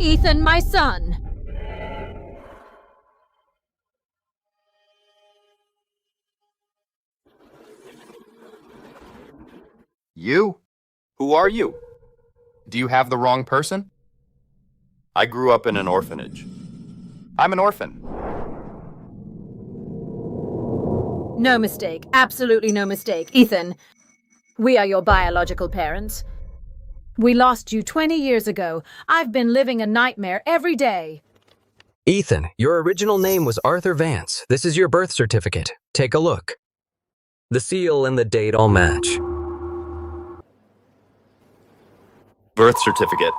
Ethan, my son. You? Who are you? Do you have the wrong person? I grew up in an orphanage. I'm an orphan. No mistake. Absolutely no mistake. Ethan, we are your biological parents. We lost you 20 years ago. I've been living a nightmare every day. Ethan, your original name was Arthur Vance. This is your birth certificate. Take a look. The seal and the date all match. Birth certificate.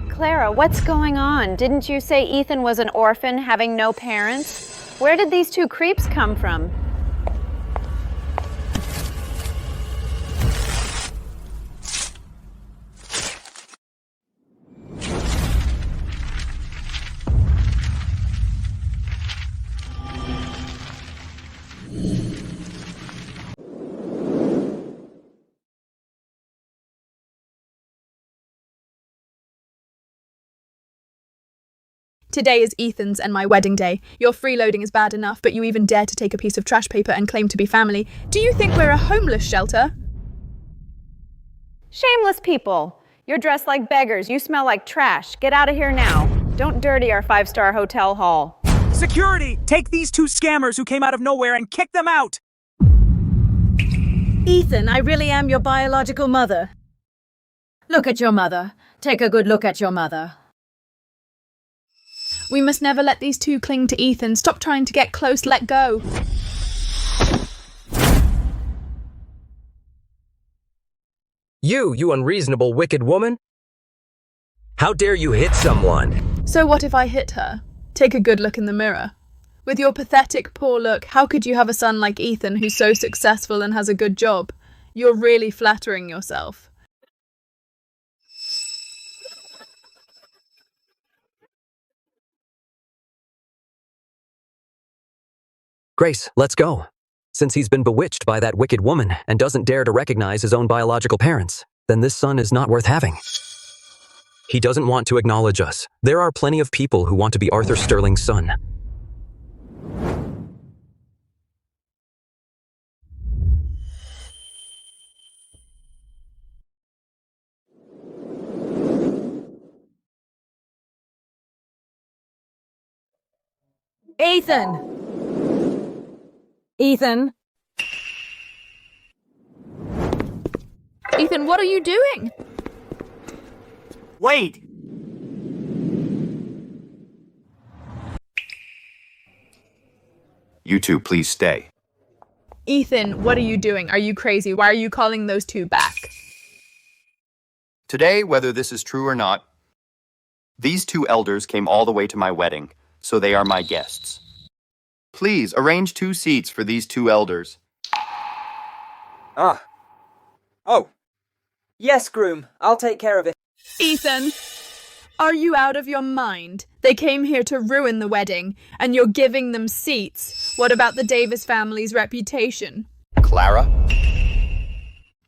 Clara, what's going on? Didn't you say Ethan was an orphan, having no parents? Where did these two creeps come from? Today is Ethan's and my wedding day. Your freeloading is bad enough, but you even dare to take a piece of trash paper and claim to be family. Do you think we're a homeless shelter? Shameless people. You're dressed like beggars. You smell like trash. Get out of here now. Don't dirty our five-star hotel hall. Security! Take these two scammers who came out of nowhere and kick them out! Ethan, I really am your biological mother. Look at your mother. Take a good look at your mother. We must never let these two cling to Ethan. Stop trying to get close. Let go. You unreasonable, wicked woman! How dare you hit someone? So what if I hit her? Take a good look in the mirror. With your pathetic, poor look, how could you have a son like Ethan who's so successful and has a good job? You're really flattering yourself. Grace, let's go. Since he's been bewitched by that wicked woman and doesn't dare to recognize his own biological parents, then this son is not worth having. He doesn't want to acknowledge us. There are plenty of people who want to be Arthur Sterling's son. Ethan! Ethan? Ethan, what are you doing? Wait! You two, please stay. Ethan, what are you doing? Are you crazy? Why are you calling those two back? Today, whether this is true or not, these two elders came all the way to my wedding, so they are my guests. Please, arrange 2 seats for these 2 elders. Ah. Oh. Yes, groom. I'll take care of it. Ethan, are you out of your mind? They came here to ruin the wedding, and you're giving them seats. What about the Davis family's reputation? Clara?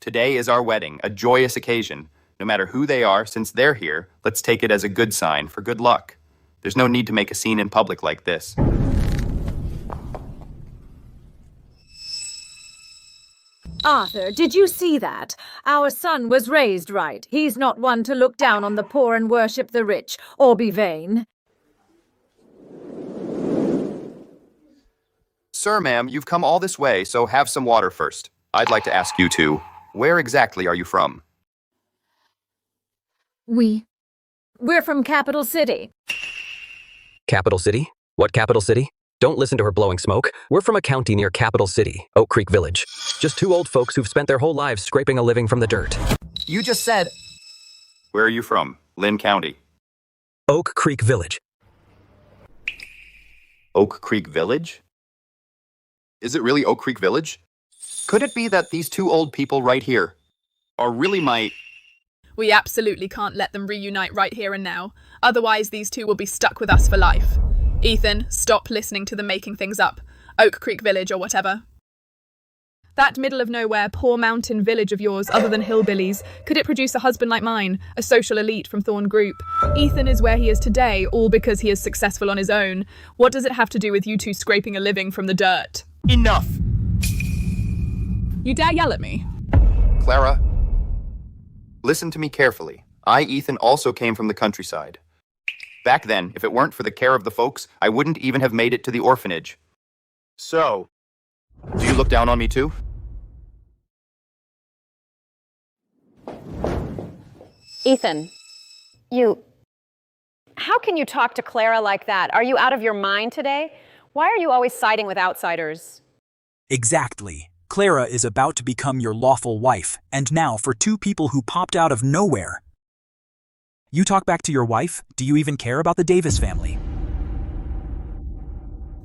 Today is our wedding, a joyous occasion. No matter who they are, since they're here, let's take it as a good sign for good luck. There's no need to make a scene in public like this. Arthur, did you see that? Our son was raised right. He's not one to look down on the poor and worship the rich, or be vain. Sir, ma'am, you've come all this way, so have some water first. I'd like to ask you two, where exactly are you from? We're from Capital City. Capital City? What capital city? Don't listen to her blowing smoke. We're from a county near Capital City, Oak Creek Village. Just 2 old folks who've spent their whole lives scraping a living from the dirt. You just said... Where are you from? Lynn County. Oak Creek Village. Oak Creek Village? Is it really Oak Creek Village? Could it be that these 2 old people right here are really my... We absolutely can't let them reunite right here and now. Otherwise, these two will be stuck with us for life. Ethan, stop listening to them making things up. Oak Creek Village or whatever. That middle of nowhere, poor mountain village of yours, other than hillbillies, could it produce a husband like mine, a social elite from Thorn Group? Ethan is where he is today, all because he is successful on his own. What does it have to do with you two scraping a living from the dirt? Enough! You dare yell at me? Clara, listen to me carefully. I, Ethan, also came from the countryside. Back then, if it weren't for the care of the folks, I wouldn't even have made it to the orphanage. So, do you look down on me too? Ethan, how can you talk to Clara like that? Are you out of your mind today? Why are you always siding with outsiders? Exactly. Clara is about to become your lawful wife, and now for two people who popped out of nowhere. You talk back to your wife? Do you even care about the Davis family?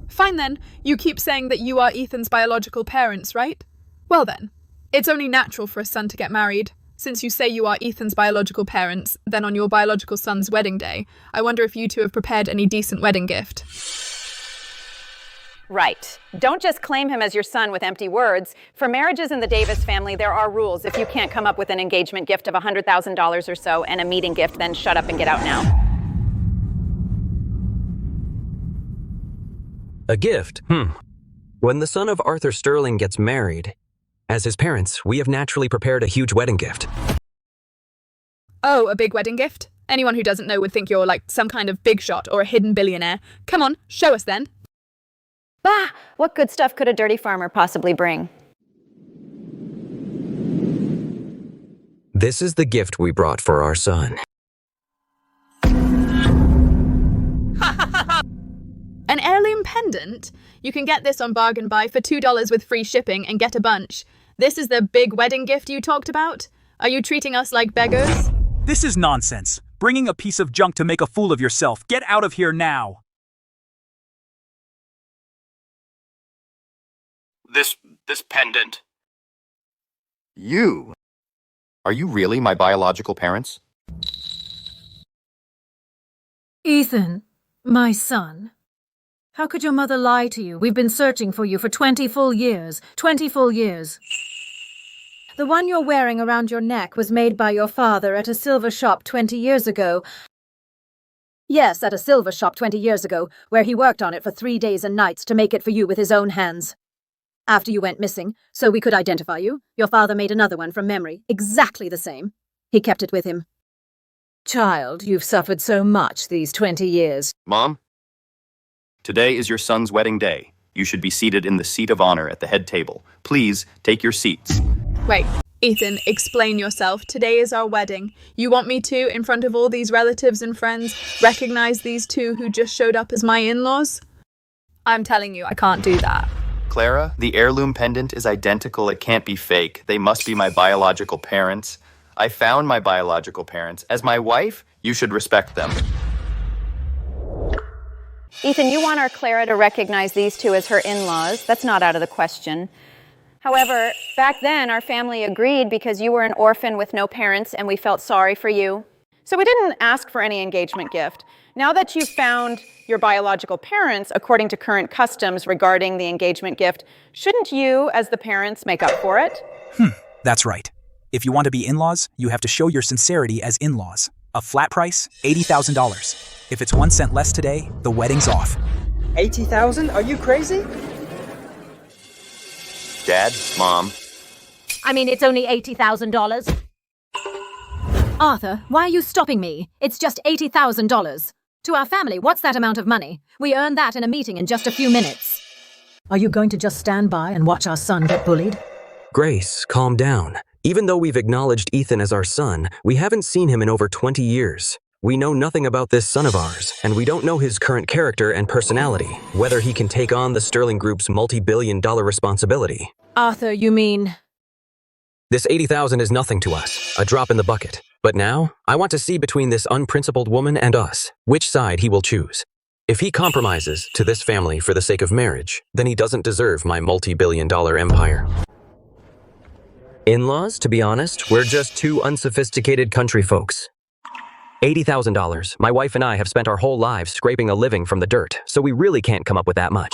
Fine then, you keep saying that you are Ethan's biological parents, right? Well then, it's only natural for a son to get married. Since you say you are Ethan's biological parents, then on your biological son's wedding day, I wonder if you two have prepared any decent wedding gift. Right. Don't just claim him as your son with empty words. For marriages in the Davis family, there are rules. If you can't come up with an engagement gift of $100,000 or so and a meeting gift, then shut up and get out now. A gift? When the son of Arthur Sterling gets married, as his parents, we have naturally prepared a huge wedding gift. Oh, a big wedding gift? Anyone who doesn't know would think you're like some kind of big shot or a hidden billionaire. Come on, show us then. Bah! What good stuff could a dirty farmer possibly bring? This is the gift we brought for our son. An heirloom pendant? You can get this on Bargain Buy for $2 with free shipping and get a bunch. This is the big wedding gift you talked about? Are you treating us like beggars? This is nonsense. Bringing a piece of junk to make a fool of yourself. Get out of here now. This pendant. You? Are you really my biological parents? Ethan, my son. How could your mother lie to you? We've been searching for you for 20 full years. 20 full years. The one you're wearing around your neck was made by your father at a silver shop 20 years ago. Yes, at a silver shop 20 years ago, where he worked on it for 3 days and nights to make it for you with his own hands. After you went missing, so we could identify you, your father made another one from memory, exactly the same. He kept it with him. Child, you've suffered so much these 20 years. Mom? Today is your son's wedding day. You should be seated in the seat of honor at the head table. Please, take your seats. Wait, Ethan, explain yourself. Today is our wedding. You want me to, in front of all these relatives and friends, recognize these two who just showed up as my in-laws? I'm telling you, I can't do that. Clara, the heirloom pendant is identical. It can't be fake. They must be my biological parents. I found my biological parents. As my wife, you should respect them. Ethan, you want our Clara to recognize these two as her in-laws. That's not out of the question. However, back then, our family agreed because you were an orphan with no parents and we felt sorry for you. So we didn't ask for any engagement gift. Now that you've found your biological parents, according to current customs regarding the engagement gift, shouldn't you, as the parents, make up for it? That's right. If you want to be in-laws, you have to show your sincerity as in-laws. A flat price, $80,000. If it's 1 cent less today, the wedding's off. 80,000? Are you crazy? Dad, Mom. I mean, it's only $80,000. Arthur, why are you stopping me? It's just $80,000. To our family, what's that amount of money? We earned that in a meeting in just a few minutes. Are you going to just stand by and watch our son get bullied? Grace, calm down. Even though we've acknowledged Ethan as our son, we haven't seen him in over 20 years. We know nothing about this son of ours, and we don't know his current character and personality, whether he can take on the Sterling Group's multi-billion-dollar responsibility. Arthur, you mean... This $80,000 is nothing to us, a drop in the bucket. But now, I want to see between this unprincipled woman and us, which side he will choose. If he compromises to this family for the sake of marriage, then he doesn't deserve my multi-billion-dollar empire. In-laws, to be honest, we're just two unsophisticated country folks. $80,000. My wife and I have spent our whole lives scraping a living from the dirt, so we really can't come up with that much.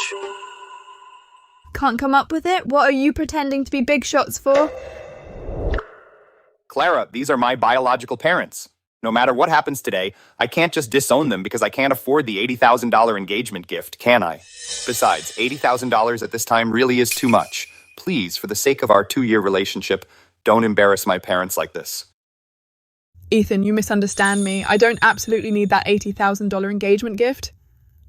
can't come up with it? What are you pretending to be big shots for? Clara, these are my biological parents. No matter what happens today, I can't just disown them because I can't afford the $80,000 engagement gift, can I? Besides, $80,000 at this time really is too much. Please, for the sake of our 2-year relationship, don't embarrass my parents like this. Ethan, you misunderstand me. I don't absolutely need that $80,000 engagement gift.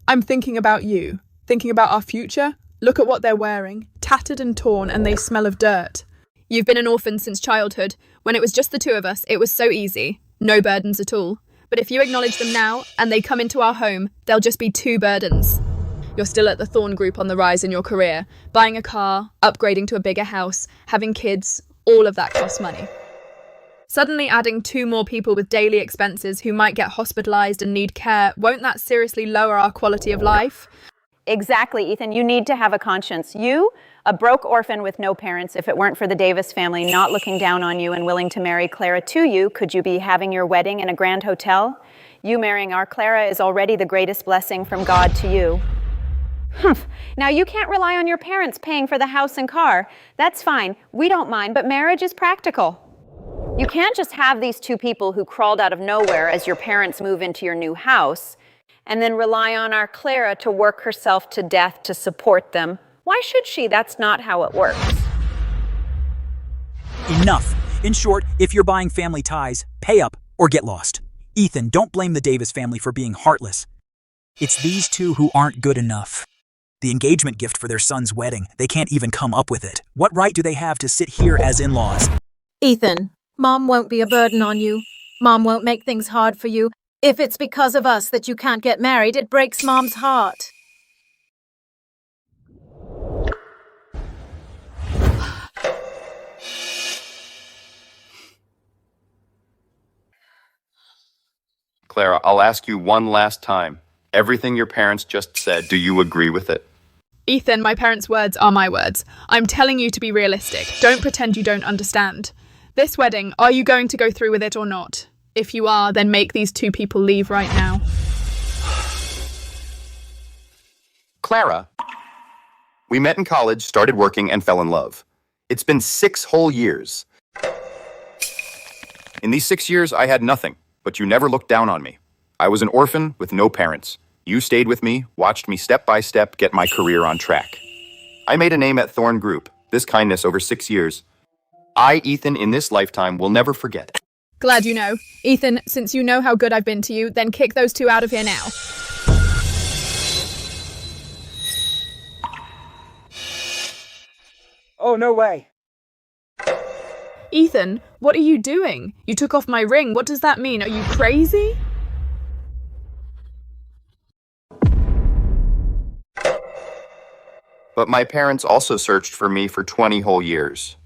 I'm thinking about you, thinking about our future. Look at what they're wearing, tattered and torn, and they smell of dirt. You've been an orphan since childhood. When it was just the two of us, it was so easy. No burdens at all. But if you acknowledge them now, and they come into our home, they'll just be 2 burdens. You're still at the Thorn Group on the rise in your career. Buying a car, upgrading to a bigger house, having kids, all of that costs money. Suddenly adding 2 more people with daily expenses who might get hospitalized and need care, won't that seriously lower our quality of life? Exactly, Ethan. You need to have a conscience. You, a broke orphan with no parents, if it weren't for the Davis family not looking down on you and willing to marry Clara to you, could you be having your wedding in a grand hotel? You marrying our Clara is already the greatest blessing from God to you. Now, you can't rely on your parents paying for the house and car. That's fine. We don't mind, but marriage is practical. You can't just have these 2 people who crawled out of nowhere as your parents move into your new house and then rely on our Clara to work herself to death to support them. Why should she? That's not how it works. Enough. In short, if you're buying family ties, pay up or get lost. Ethan, don't blame the Davis family for being heartless. It's these 2 who aren't good enough. The engagement gift for their son's wedding, they can't even come up with it. What right do they have to sit here as in-laws? Ethan, Mom won't be a burden on you. Mom won't make things hard for you. If it's because of us that you can't get married, it breaks Mom's heart. Clara, I'll ask you one last time. Everything your parents just said, do you agree with it? Ethan, my parents' words are my words. I'm telling you to be realistic. Don't pretend you don't understand. This wedding, are you going to go through with it or not? If you are, then make these 2 people leave right now. Clara, we met in college, started working, and fell in love. It's been 6 whole years. In these 6 years, I had nothing, but you never looked down on me. I was an orphan with no parents. You stayed with me, watched me step by step get my career on track. I made a name at Thorn Group, this kindness over 6 years. I, Ethan, in this lifetime, will never forget. Glad you know. Ethan, since you know how good I've been to you, then kick those 2 out of here now. Oh, no way. Ethan, what are you doing? You took off my ring. What does that mean? Are you crazy? But my parents also searched for me for 20 whole years.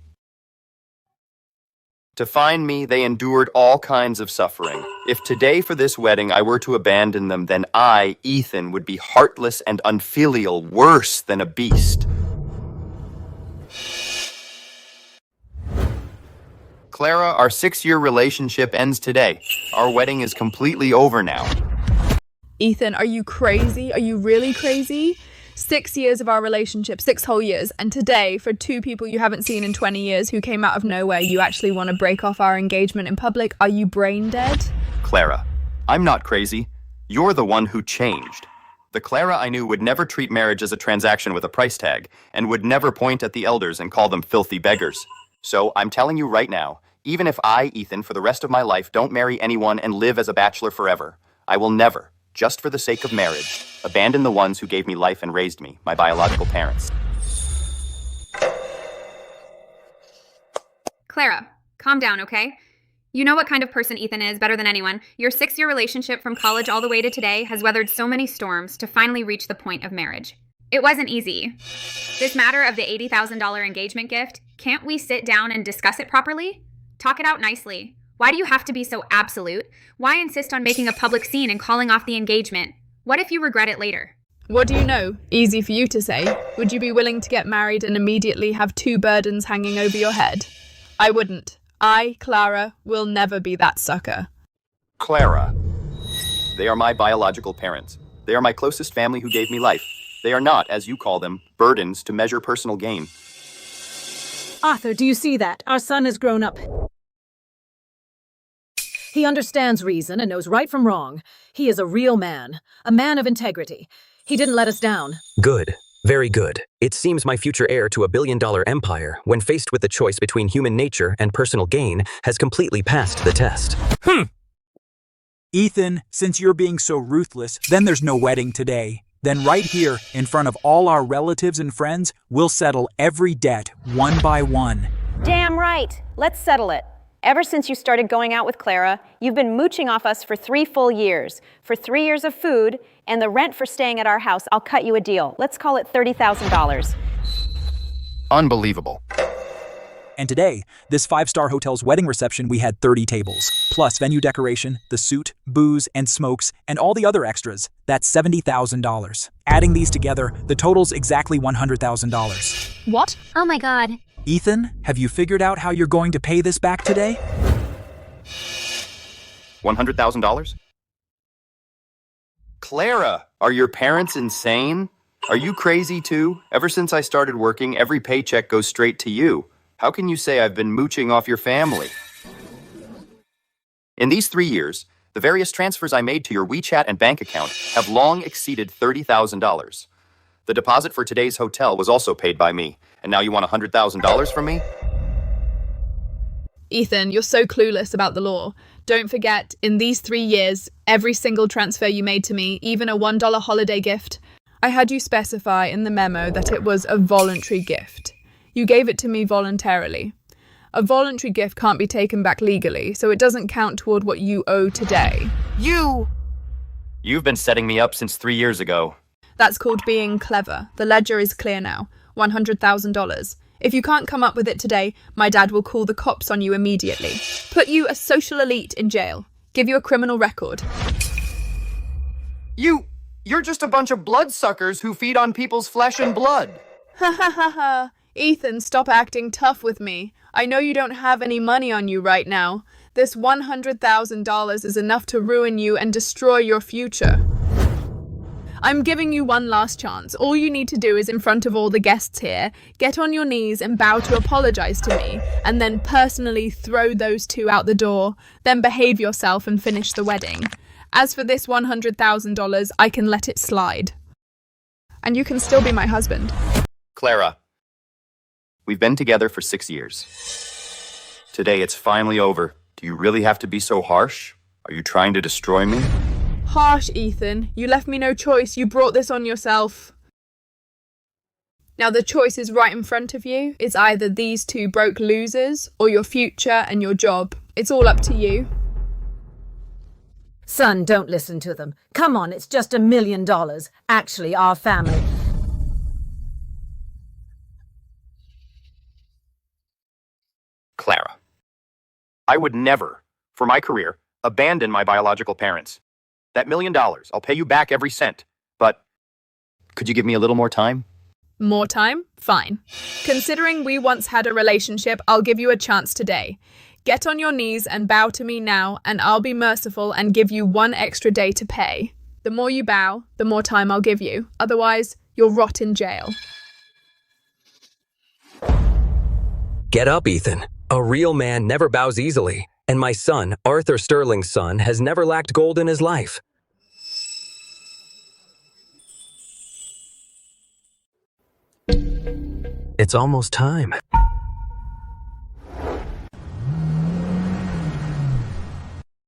To find me, they endured all kinds of suffering. If today for this wedding I were to abandon them, then I, Ethan, would be heartless and unfilial, worse than a beast. Clara, our 6-year relationship ends today. Our wedding is completely over now. Ethan, are you crazy? Are you really crazy? 6 years of our relationship, 6 whole years, and today, for 2 people you haven't seen in 20 years who came out of nowhere, you actually want to break off our engagement in public? Are you brain dead? Clara, I'm not crazy. You're the one who changed. The Clara I knew would never treat marriage as a transaction with a price tag, and would never point at the elders and call them filthy beggars. So I'm telling you right now, even if I, Ethan, for the rest of my life don't marry anyone and live as a bachelor forever, I will never, just for the sake of marriage, abandon the ones who gave me life and raised me, my biological parents. Clara, calm down, okay? You know what kind of person Ethan is better than anyone. Your 6-year relationship from college all the way to today has weathered so many storms to finally reach the point of marriage. It wasn't easy. This matter of the $80,000 engagement gift, can't we sit down and discuss it properly? Talk it out nicely. Why do you have to be so absolute? Why insist on making a public scene and calling off the engagement? What if you regret it later? What do you know? Easy for you to say. Would you be willing to get married and immediately have 2 burdens hanging over your head? I wouldn't. I, Clara, will never be that sucker. Clara. They are my biological parents. They are my closest family who gave me life. They are not, as you call them, burdens to measure personal gain. Arthur, do you see that? Our son has grown up. He understands reason and knows right from wrong. He is a real man, a man of integrity. He didn't let us down. Good. Very good. It seems my future heir to a billion-dollar empire, when faced with the choice between human nature and personal gain, has completely passed the test. Ethan, since you're being so ruthless, then there's no wedding today. Then right here, in front of all our relatives and friends, we'll settle every debt one by one. Damn right. Let's settle it. Ever since you started going out with Clara, you've been mooching off us for 3 full years. For 3 years of food and the rent for staying at our house, I'll cut you a deal. Let's call it $30,000. Unbelievable. And today, this 5-star hotel's wedding reception, we had 30 tables, plus venue decoration, the suit, booze, and smokes, and all the other extras. That's $70,000. Adding these together, the total's exactly $100,000. What? Oh my god. Ethan, have you figured out how you're going to pay this back today? $100,000? Clara, are your parents insane? Are you crazy too? Ever since I started working, every paycheck goes straight to you. How can you say I've been mooching off your family? In these 3 years, the various transfers I made to your WeChat and bank account have long exceeded $30,000. The deposit for today's hotel was also paid by me, and now you want $100,000 from me? Ethan, you're so clueless about the law. Don't forget, in these 3 years, every single transfer you made to me, even a $1 holiday gift, I had you specify in the memo that it was a voluntary gift. You gave it to me voluntarily. A voluntary gift can't be taken back legally, so it doesn't count toward what you owe today. You've been setting me up since 3 years ago. That's called being clever. The ledger is clear now. $100,000. If you can't come up with it today, my dad will call the cops on you immediately. Put you, a social elite, in jail. Give you a criminal record. You're just a bunch of bloodsuckers who feed on people's flesh and blood. Ha ha ha ha. Ethan, stop acting tough with me. I know you don't have any money on you right now. This $100,000 is enough to ruin you and destroy your future. I'm giving you one last chance. All you need to do is, in front of all the guests here, get on your knees and bow to apologize to me, and then personally throw those two out the door. Then behave yourself and finish the wedding. As for this $100,000, I can let it slide. And you can still be my husband. Clara, we've been together for 6 years. Today it's finally over. Do you really have to be so harsh? Are you trying to destroy me? Harsh, Ethan. You left me no choice. You brought this on yourself. Now the choice is right in front of you. It's either these two broke losers or your future and your job. It's all up to you. Son, don't listen to them. Come on, it's just $1 million. Actually, our family. Clara, I would never, for my career, abandon my biological parents. That $1 million, I'll pay you back every cent. But could you give me a little more time? More time? Fine. Considering we once had a relationship, I'll give you a chance today. Get on your knees and bow to me now, and I'll be merciful and give you 1 extra day to pay. The more you bow, the more time I'll give you. Otherwise, you'll rot in jail. Get up, Ethan. A real man never bows easily. And my son, Arthur Sterling's son, has never lacked gold in his life. It's almost time.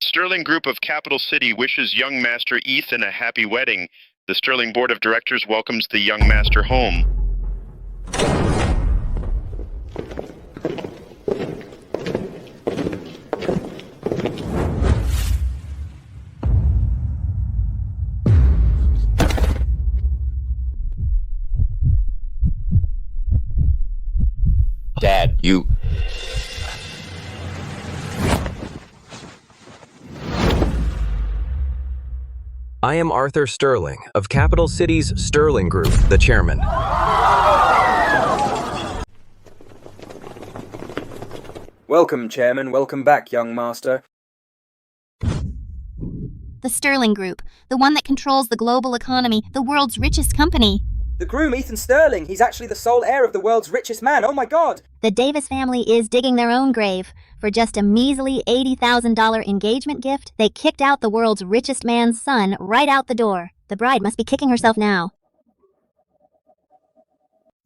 Sterling Group of Capital City wishes young master Ethan a happy wedding. The Sterling Board of Directors welcomes the young master home. Dad, you... I am Arthur Sterling of Capital City's Sterling Group, the chairman. Welcome, Chairman. Welcome back, young master. The Sterling Group, the one that controls the global economy, the world's richest company. The groom, Ethan Sterling, he's actually the sole heir of the world's richest man. Oh my god! The Davis family is digging their own grave. For just a measly $80,000 engagement gift, they kicked out the world's richest man's son right out the door. The bride must be kicking herself now.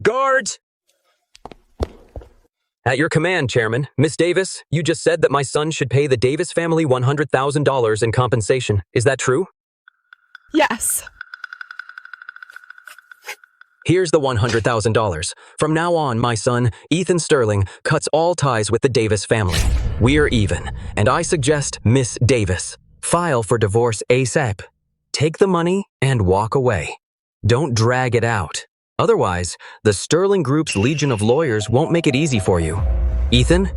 Guards! At your command, Chairman. Miss Davis, you just said that my son should pay the Davis family $100,000 in compensation. Is that true? Yes. Here's the $100,000. From now on, my son, Ethan Sterling, cuts all ties with the Davis family. We're even, and I suggest, Miss Davis, file for divorce ASAP. Take the money and walk away. Don't drag it out. Otherwise, the Sterling Group's legion of lawyers won't make it easy for you. Ethan?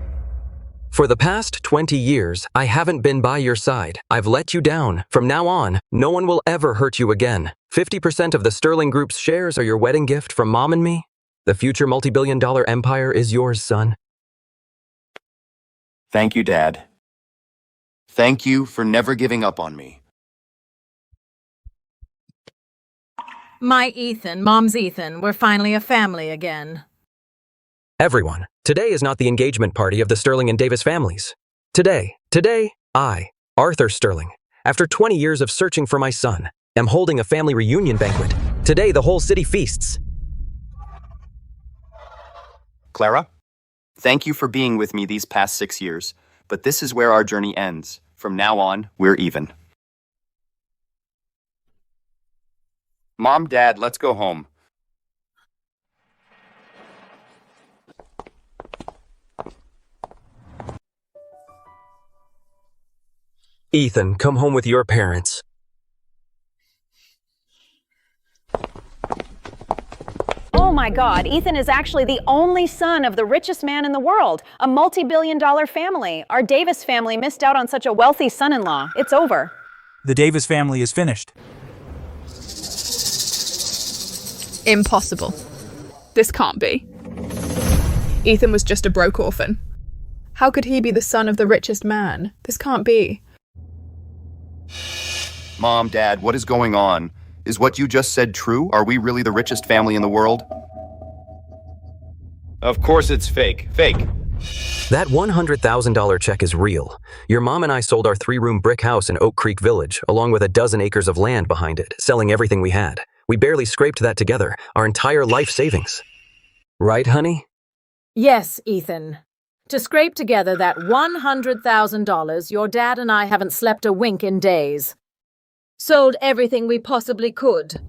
For the past 20 years, I haven't been by your side. I've let you down. From now on, no one will ever hurt you again. 50% of the Sterling Group's shares are your wedding gift from Mom and me. The future multi-billion-dollar empire is yours, son. Thank you, Dad. Thank you for never giving up on me. My Ethan, Mom's Ethan, we're finally a family again. Everyone, today is not the engagement party of the Sterling and Davis families. Today, I, Arthur Sterling, after 20 years of searching for my son, am holding a family reunion banquet. Today, the whole city feasts. Clara, thank you for being with me these past 6 years, but this is where our journey ends. From now on, we're even. Mom, Dad, let's go home. Ethan, come home with your parents. Oh my God, Ethan is actually the only son of the richest man in the world, a multi-billion-dollar family. Our Davis family missed out on such a wealthy son-in-law. It's over. The Davis family is finished. Impossible. This can't be. Ethan was just a broke orphan. How could he be the son of the richest man? This can't be. Mom, Dad, what is going on? Is what you just said true? Are we really the richest family in the world? Of course it's fake. Fake. That $100,000 check is real. Your mom and I sold our 3-room brick house in Oak Creek Village, along with a dozen acres of land behind it, selling everything we had. We barely scraped that together, our entire life savings. Right, honey? Yes, Ethan. To scrape together that $100,000, your dad and I haven't slept a wink in days. Sold everything we possibly could.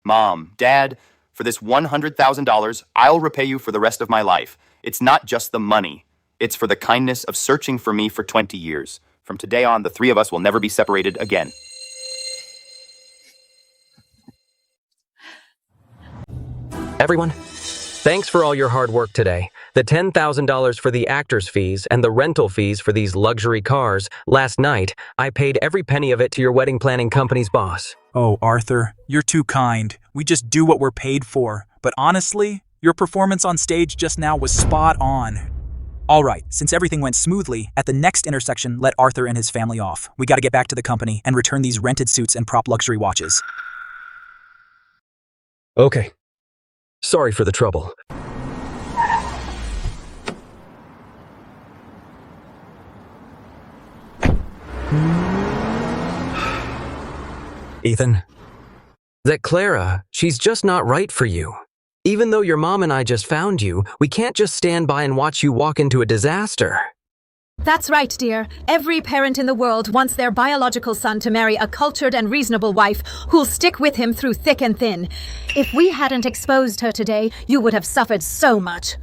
Mom, Dad, for this $100,000, I'll repay you for the rest of my life. It's not just the money. It's for the kindness of searching for me for 20 years. From today on, the 3 of us will never be separated again. Everyone, thanks for all your hard work today. The $10,000 for the actors' fees and the rental fees for these luxury cars. Last night, I paid every penny of it to your wedding planning company's boss. Oh, Arthur, you're too kind. We just do what we're paid for. But honestly, your performance on stage just now was spot on. All right, since everything went smoothly, at the next intersection, let Arthur and his family off. We gotta get back to the company and return these rented suits and prop luxury watches. Okay. Sorry for the trouble. Ethan, that Clara, she's just not right for you. Even though your mom and I just found you, we can't just stand by and watch you walk into a disaster. That's right, dear. Every parent in the world wants their biological son to marry a cultured and reasonable wife who'll stick with him through thick and thin. If we hadn't exposed her today, you would have suffered so much.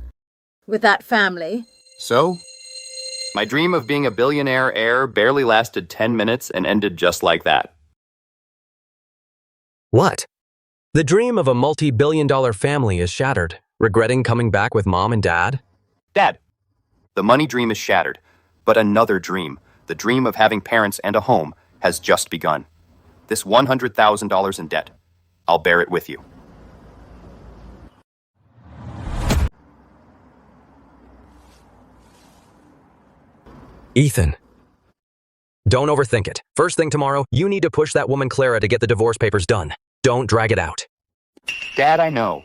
With that family. So, my dream of being a billionaire heir barely lasted 10 minutes and ended just like that. What? The dream of a multi-billion-dollar family is shattered. Regretting coming back with Mom and Dad? Dad, the money dream is shattered, but another dream, the dream of having parents and a home, has just begun. This $100,000 in debt, I'll bear it with you. Ethan. Don't overthink it. First thing tomorrow, you need to push that woman Clara to get the divorce papers done. Don't drag it out. Dad, I know.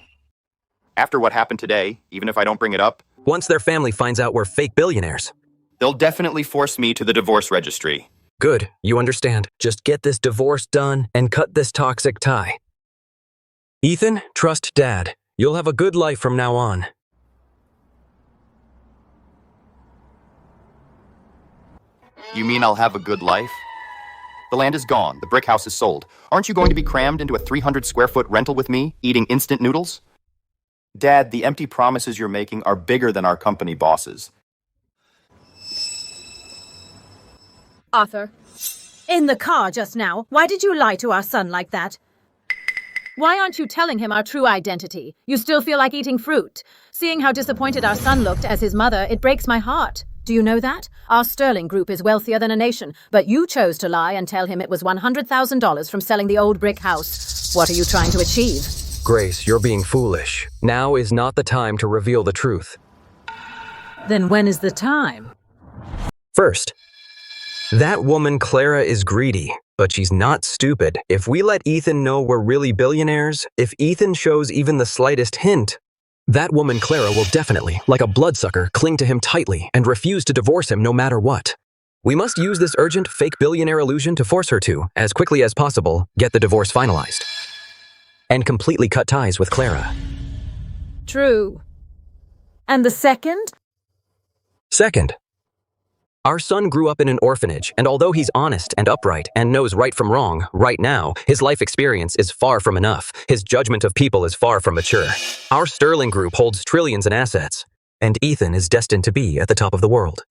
After what happened today, even if I don't bring it up, Once their family finds out we're fake billionaires. they'll definitely force me to the divorce registry. Good, you understand. Just get this divorce done and cut this toxic tie. Ethan, trust Dad. You'll have a good life from now on. You mean I'll have a good life? The land is gone. The brick house is sold. Aren't you going to be crammed into a 300 square foot rental with me, eating instant noodles? Dad, the empty promises you're making are bigger than our company bosses. Arthur, in the car just now, why did you lie to our son like that? Why aren't you telling him our true identity? You still feel like eating fruit. Seeing how disappointed our son looked as his mother, it breaks my heart. Do you know that? Our Sterling Group is wealthier than a nation, but you chose to lie and tell him it was $100,000 from selling the old brick house. What are you trying to achieve? Grace, you're being foolish. Now is not the time to reveal the truth. Then when is the time? First, that woman Clara is greedy, but she's not stupid. If we let Ethan know we're really billionaires, if Ethan shows even the slightest hint, that woman Clara will definitely, like a bloodsucker, cling to him tightly and refuse to divorce him no matter what. We must use this urgent fake billionaire illusion to force her to, as quickly as possible, get the divorce finalized. And completely cut ties with Clara. True. And the second? Second, our son grew up in an orphanage, and although he's honest and upright and knows right from wrong, right now, his life experience is far from enough. His judgment of people is far from mature. Our Sterling Group holds trillions in assets, and Ethan is destined to be at the top of the world.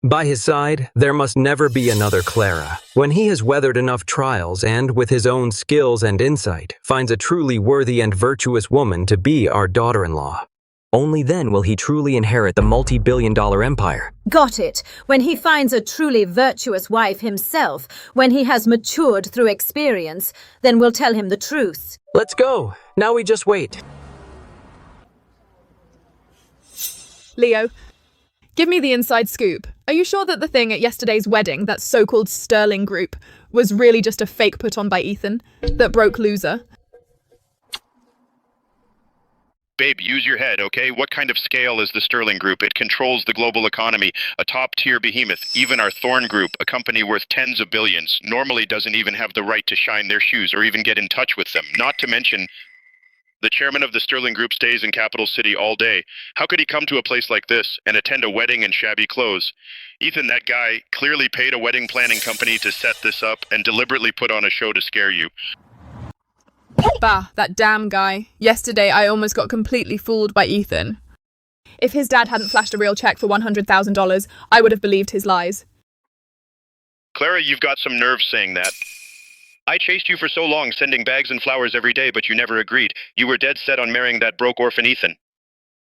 By his side, there must never be another Clara. When he has weathered enough trials and, with his own skills and insight, finds a truly worthy and virtuous woman to be our daughter-in-law, only then will he truly inherit the multi-billion-dollar empire. Got it. When he finds a truly virtuous wife himself, when he has matured through experience, then we'll tell him the truth. Let's go. Now we just wait. Leo, give me the inside scoop. Are you sure that the thing at yesterday's wedding, that so-called Sterling Group, was really just a fake put on by Ethan that broke loser? Babe, use your head, okay? What kind of scale is the Sterling Group? It controls the global economy, a top-tier behemoth. Even our Thorn Group, a company worth tens of billions, normally doesn't even have the right to shine their shoes or even get in touch with them. Not to mention, the chairman of the Sterling Group stays in Capital City all day. How could he come to a place like this and attend a wedding in shabby clothes? Ethan, that guy, clearly paid a wedding planning company to set this up and deliberately put on a show to scare you. Bah, that damn guy. Yesterday, I almost got completely fooled by Ethan. If his dad hadn't flashed a real check for $100,000, I would have believed his lies. Clara, you've got some nerve saying that. I chased you for so long, sending bags and flowers every day, but you never agreed. You were dead set on marrying that broke orphan Ethan.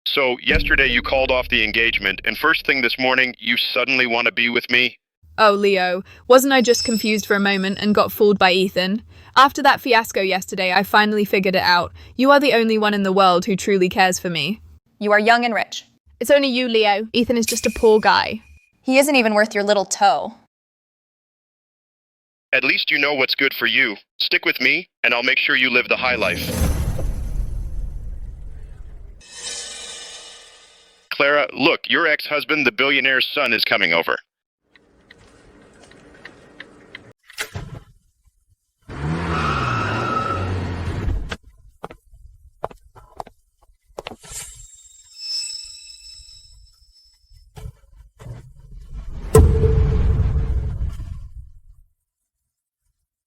So, yesterday you called off the engagement, and first thing this morning, you suddenly want to be with me? Oh, Leo, wasn't I just confused for a moment and got fooled by Ethan? After that fiasco yesterday, I finally figured it out. You are the only one in the world who truly cares for me. You are young and rich. It's only you, Leo. Ethan is just a poor guy. He isn't even worth your little toe. At least you know what's good for you. Stick with me, and I'll make sure you live the high life. Clara, look, your ex-husband, the billionaire's son, is coming over.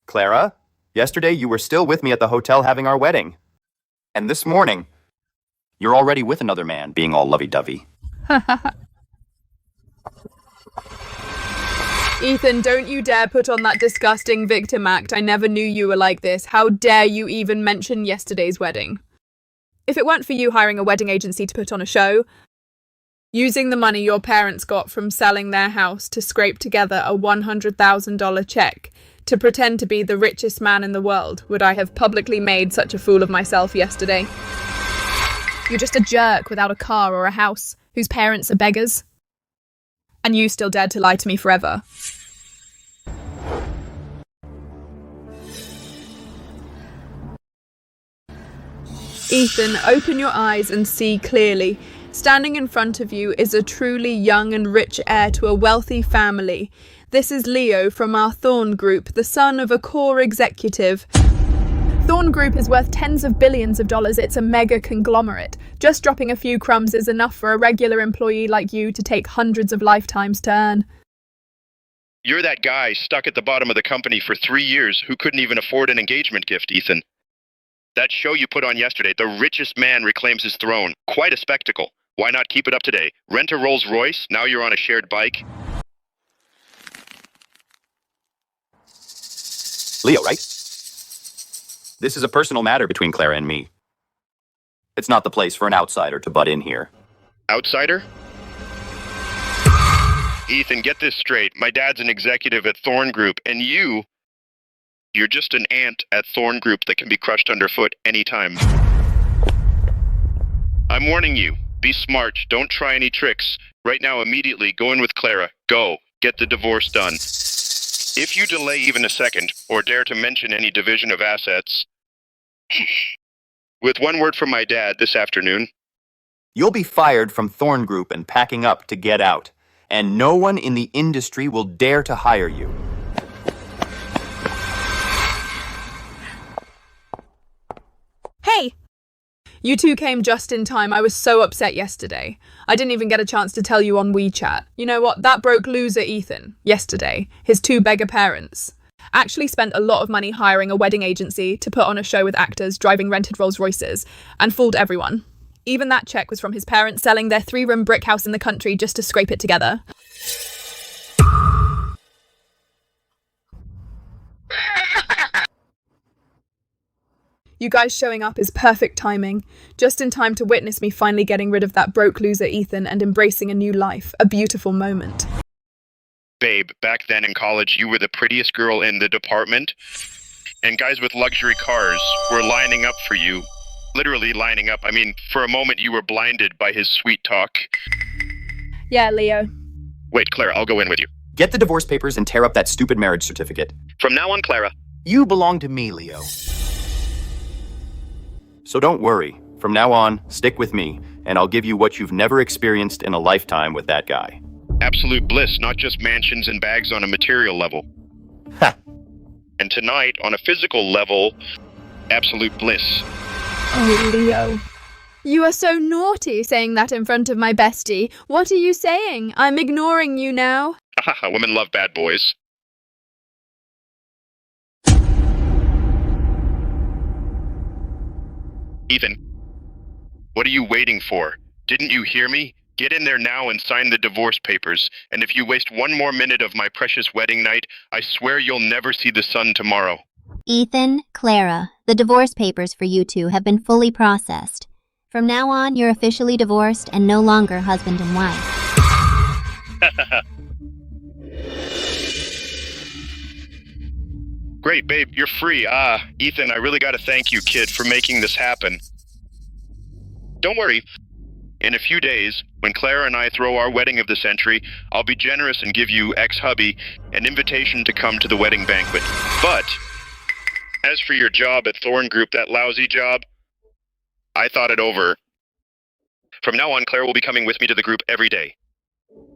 Clara, yesterday you were still with me at the hotel having our wedding. And this morning, you're already with another man, being all lovey-dovey. Ethan, don't you dare put on that disgusting victim act. I never knew you were like this. How dare you even mention yesterday's wedding? If it weren't for you hiring a wedding agency to put on a show, using the money your parents got from selling their house to scrape together a $100,000 check to pretend to be the richest man in the world, would I have publicly made such a fool of myself yesterday? You're just a jerk without a car or a house, whose parents are beggars. And you still dared to lie to me forever. Ethan, open your eyes and see clearly. Standing in front of you is a truly young and rich heir to a wealthy family. This is Leo from our Thorn Group, the son of a core executive. Thorn Group is worth tens of billions of dollars. It's a mega conglomerate. Just dropping a few crumbs is enough for a regular employee like you to take hundreds of lifetimes to earn. You're that guy stuck at the bottom of the company for 3 years who couldn't even afford an engagement gift, Ethan. That show you put on yesterday, the richest man reclaims his throne. Quite a spectacle. Why not keep it up today? Rent a Rolls Royce, now you're on a shared bike. Leo, right? This is a personal matter between Clara and me. It's not the place for an outsider to butt in here. Outsider? Ethan, get this straight. My dad's an executive at Thorn Group, and you're just an ant at Thorn Group that can be crushed underfoot anytime. I'm warning you. Be smart. Don't try any tricks. Right now, immediately, go in with Clara. Go. Get the divorce done. If you delay even a second, or dare to mention any division of assets, with one word from my dad this afternoon, You'll be fired from Thorn Group and packing up to get out. And no one in the industry will dare to hire you. Hey! You two came just in time. I was so upset yesterday. I didn't even get a chance to tell you on WeChat. You know what? That broke loser Ethan, yesterday, his 2 beggar parents, actually spent a lot of money hiring a wedding agency to put on a show with actors driving rented Rolls Royces and fooled everyone. Even that check was from his parents selling their 3-room brick house in the country just to scrape it together. You guys showing up is perfect timing, just in time to witness me finally getting rid of that broke loser Ethan and embracing a new life, a beautiful moment. babe, back then in college, you were the prettiest girl in the department, and guys with luxury cars were lining up for you. Literally lining up. I mean, for a moment you were blinded by his sweet talk. Yeah, Leo. Wait, Clara, I'll go in with you. Get the divorce papers and tear up that stupid marriage certificate. From now on, Clara. You belong to me, Leo. So don't worry. From now on, stick with me, and I'll give you what you've never experienced in a lifetime with that guy. Absolute bliss, not just mansions and bags on a material level. Ha! And tonight, on a physical level, absolute bliss. Oh, Leo. You are so naughty saying that in front of my bestie. What are you saying? I'm ignoring you now. Women love bad boys. Ethan, what are you waiting for? Didn't you hear me? Get in there now and sign the divorce papers. And if you waste one more minute of my precious wedding night, I swear you'll never see the sun tomorrow. Ethan, Clara, the divorce papers for you two have been fully processed. From now on, you're officially divorced and no longer husband and wife. Great, babe, you're free. Ethan, I really gotta thank you, kid, for making this happen. Don't worry. In a few days, when Clara and I throw our wedding of the century, I'll be generous and give you, ex-hubby, an invitation to come to the wedding banquet. But, as for your job at Thorn Group, that lousy job, I thought it over. From now on, Clara will be coming with me to the group every day.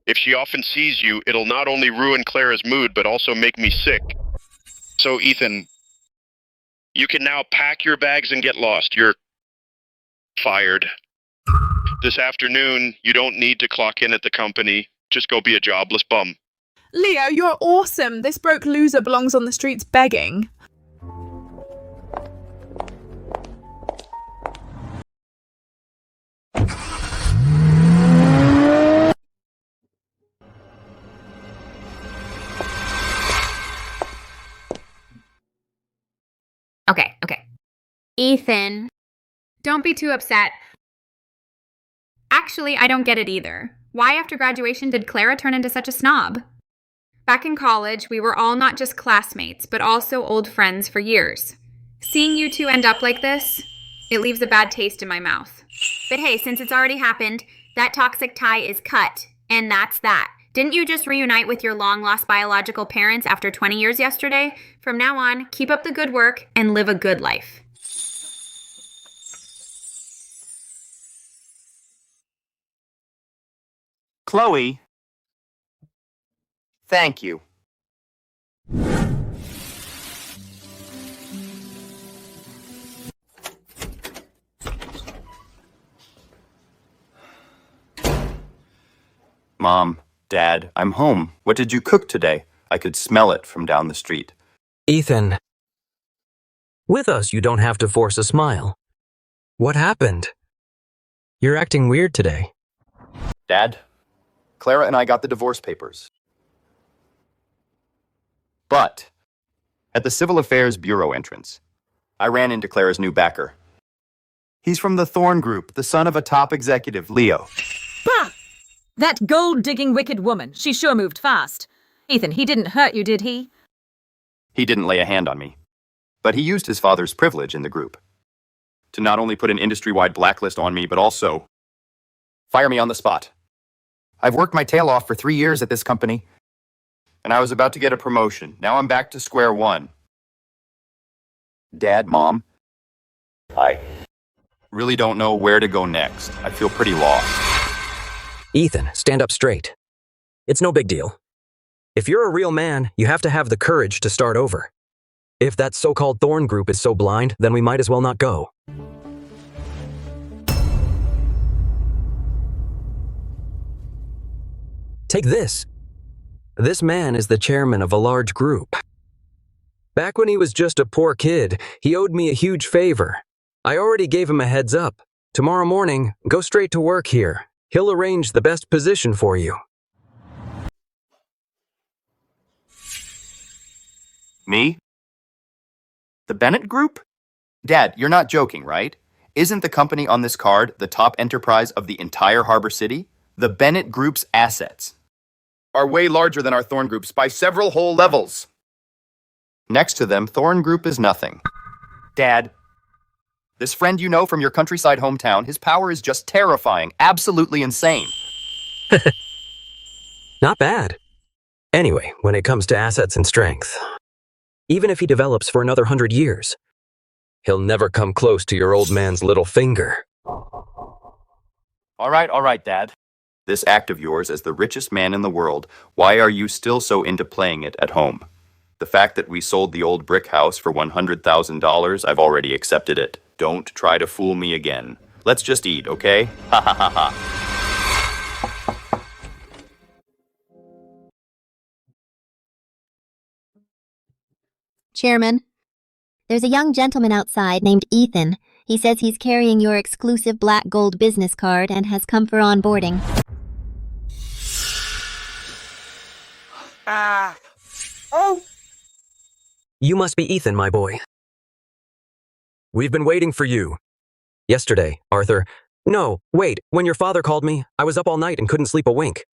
If she often sees you, it'll not only ruin Clara's mood, but also make me sick. So, Ethan, you can now pack your bags and get lost. You're fired. This afternoon, you don't need to clock in at the company. Just go be a jobless bum. Leo, you're awesome. This broke loser belongs on the streets begging. Okay. Ethan, don't be too upset. Actually, I don't get it either. Why after graduation did Clara turn into such a snob? Back in college, we were all not just classmates, but also old friends for years. Seeing you two end up like this, it leaves a bad taste in my mouth. But hey, since it's already happened, that toxic tie is cut, and that's that. Didn't you just reunite with your long-lost biological parents after 20 years yesterday? From now on, keep up the good work and live a good life. Chloe. Thank you. Mom, Dad, I'm home. What did you cook today? I could smell it from down the street. Ethan. With us, you don't have to force a smile. What happened? You're acting weird today. Dad, Clara and I got the divorce papers. But at the Civil Affairs Bureau entrance, I ran into Clara's new backer. He's from the Thorn Group, the son of a top executive, Leo. Bah! That gold-digging wicked woman. She sure moved fast. Ethan, he didn't hurt you, did he? He didn't lay a hand on me, but he used his father's privilege in the group to not only put an industry-wide blacklist on me, but also fire me on the spot. I've worked my tail off for 3 years at this company, and I was about to get a promotion. Now I'm back to square one. Dad, Mom, I really don't know where to go next. I feel pretty lost. Ethan, stand up straight. It's no big deal. If you're a real man, you have to have the courage to start over. If that so-called Thorn Group is so blind, then we might as well not go. Take this. This man is the chairman of a large group. Back when he was just a poor kid, he owed me a huge favor. I already gave him a heads up. Tomorrow morning, go straight to work here. He'll arrange the best position for you. Me? The Bennett Group? Dad, you're not joking, right? Isn't the company on this card the top enterprise of the entire Harbor City? The Bennett Group's assets are way larger than our Thorn Group's by several whole levels. Next to them, Thorn Group is nothing. Dad, this friend you know from your countryside hometown, his power is just terrifying, absolutely insane. Not bad. Anyway, when it comes to assets and strength, even if he develops for another 100 years, he'll never come close to your old man's little finger. All right, Dad. This act of yours as the richest man in the world, why are you still so into playing it at home? The fact that we sold the old brick house for $100,000, I've already accepted it. Don't try to fool me again. Let's just eat, okay? Ha ha ha ha. Chairman, there's a young gentleman outside named Ethan. He says he's carrying your exclusive black gold business card and has come for onboarding. Oh! You must be Ethan, my boy. We've been waiting for you. Yesterday, Arthur. No, wait, when your father called me, I was up all night and couldn't sleep a wink.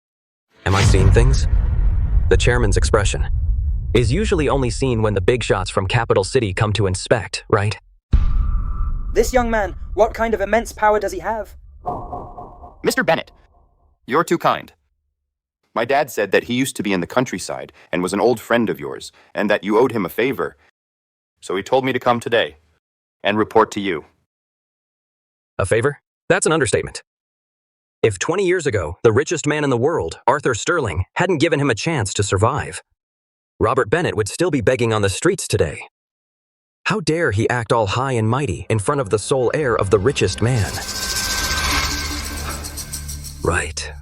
Am I seeing things? The chairman's expression is usually only seen when the big shots from Capital City come to inspect, right? This young man, what kind of immense power does he have? Mr. Bennett, you're too kind. My dad said that he used to be in the countryside and was an old friend of yours, and that you owed him a favor. So he told me to come today and report to you. A favor? That's an understatement. If 20 years ago, the richest man in the world, Arthur Sterling, hadn't given him a chance to survive, Robert Bennett would still be begging on the streets today. How dare he act all high and mighty in front of the sole heir of the richest man? Right.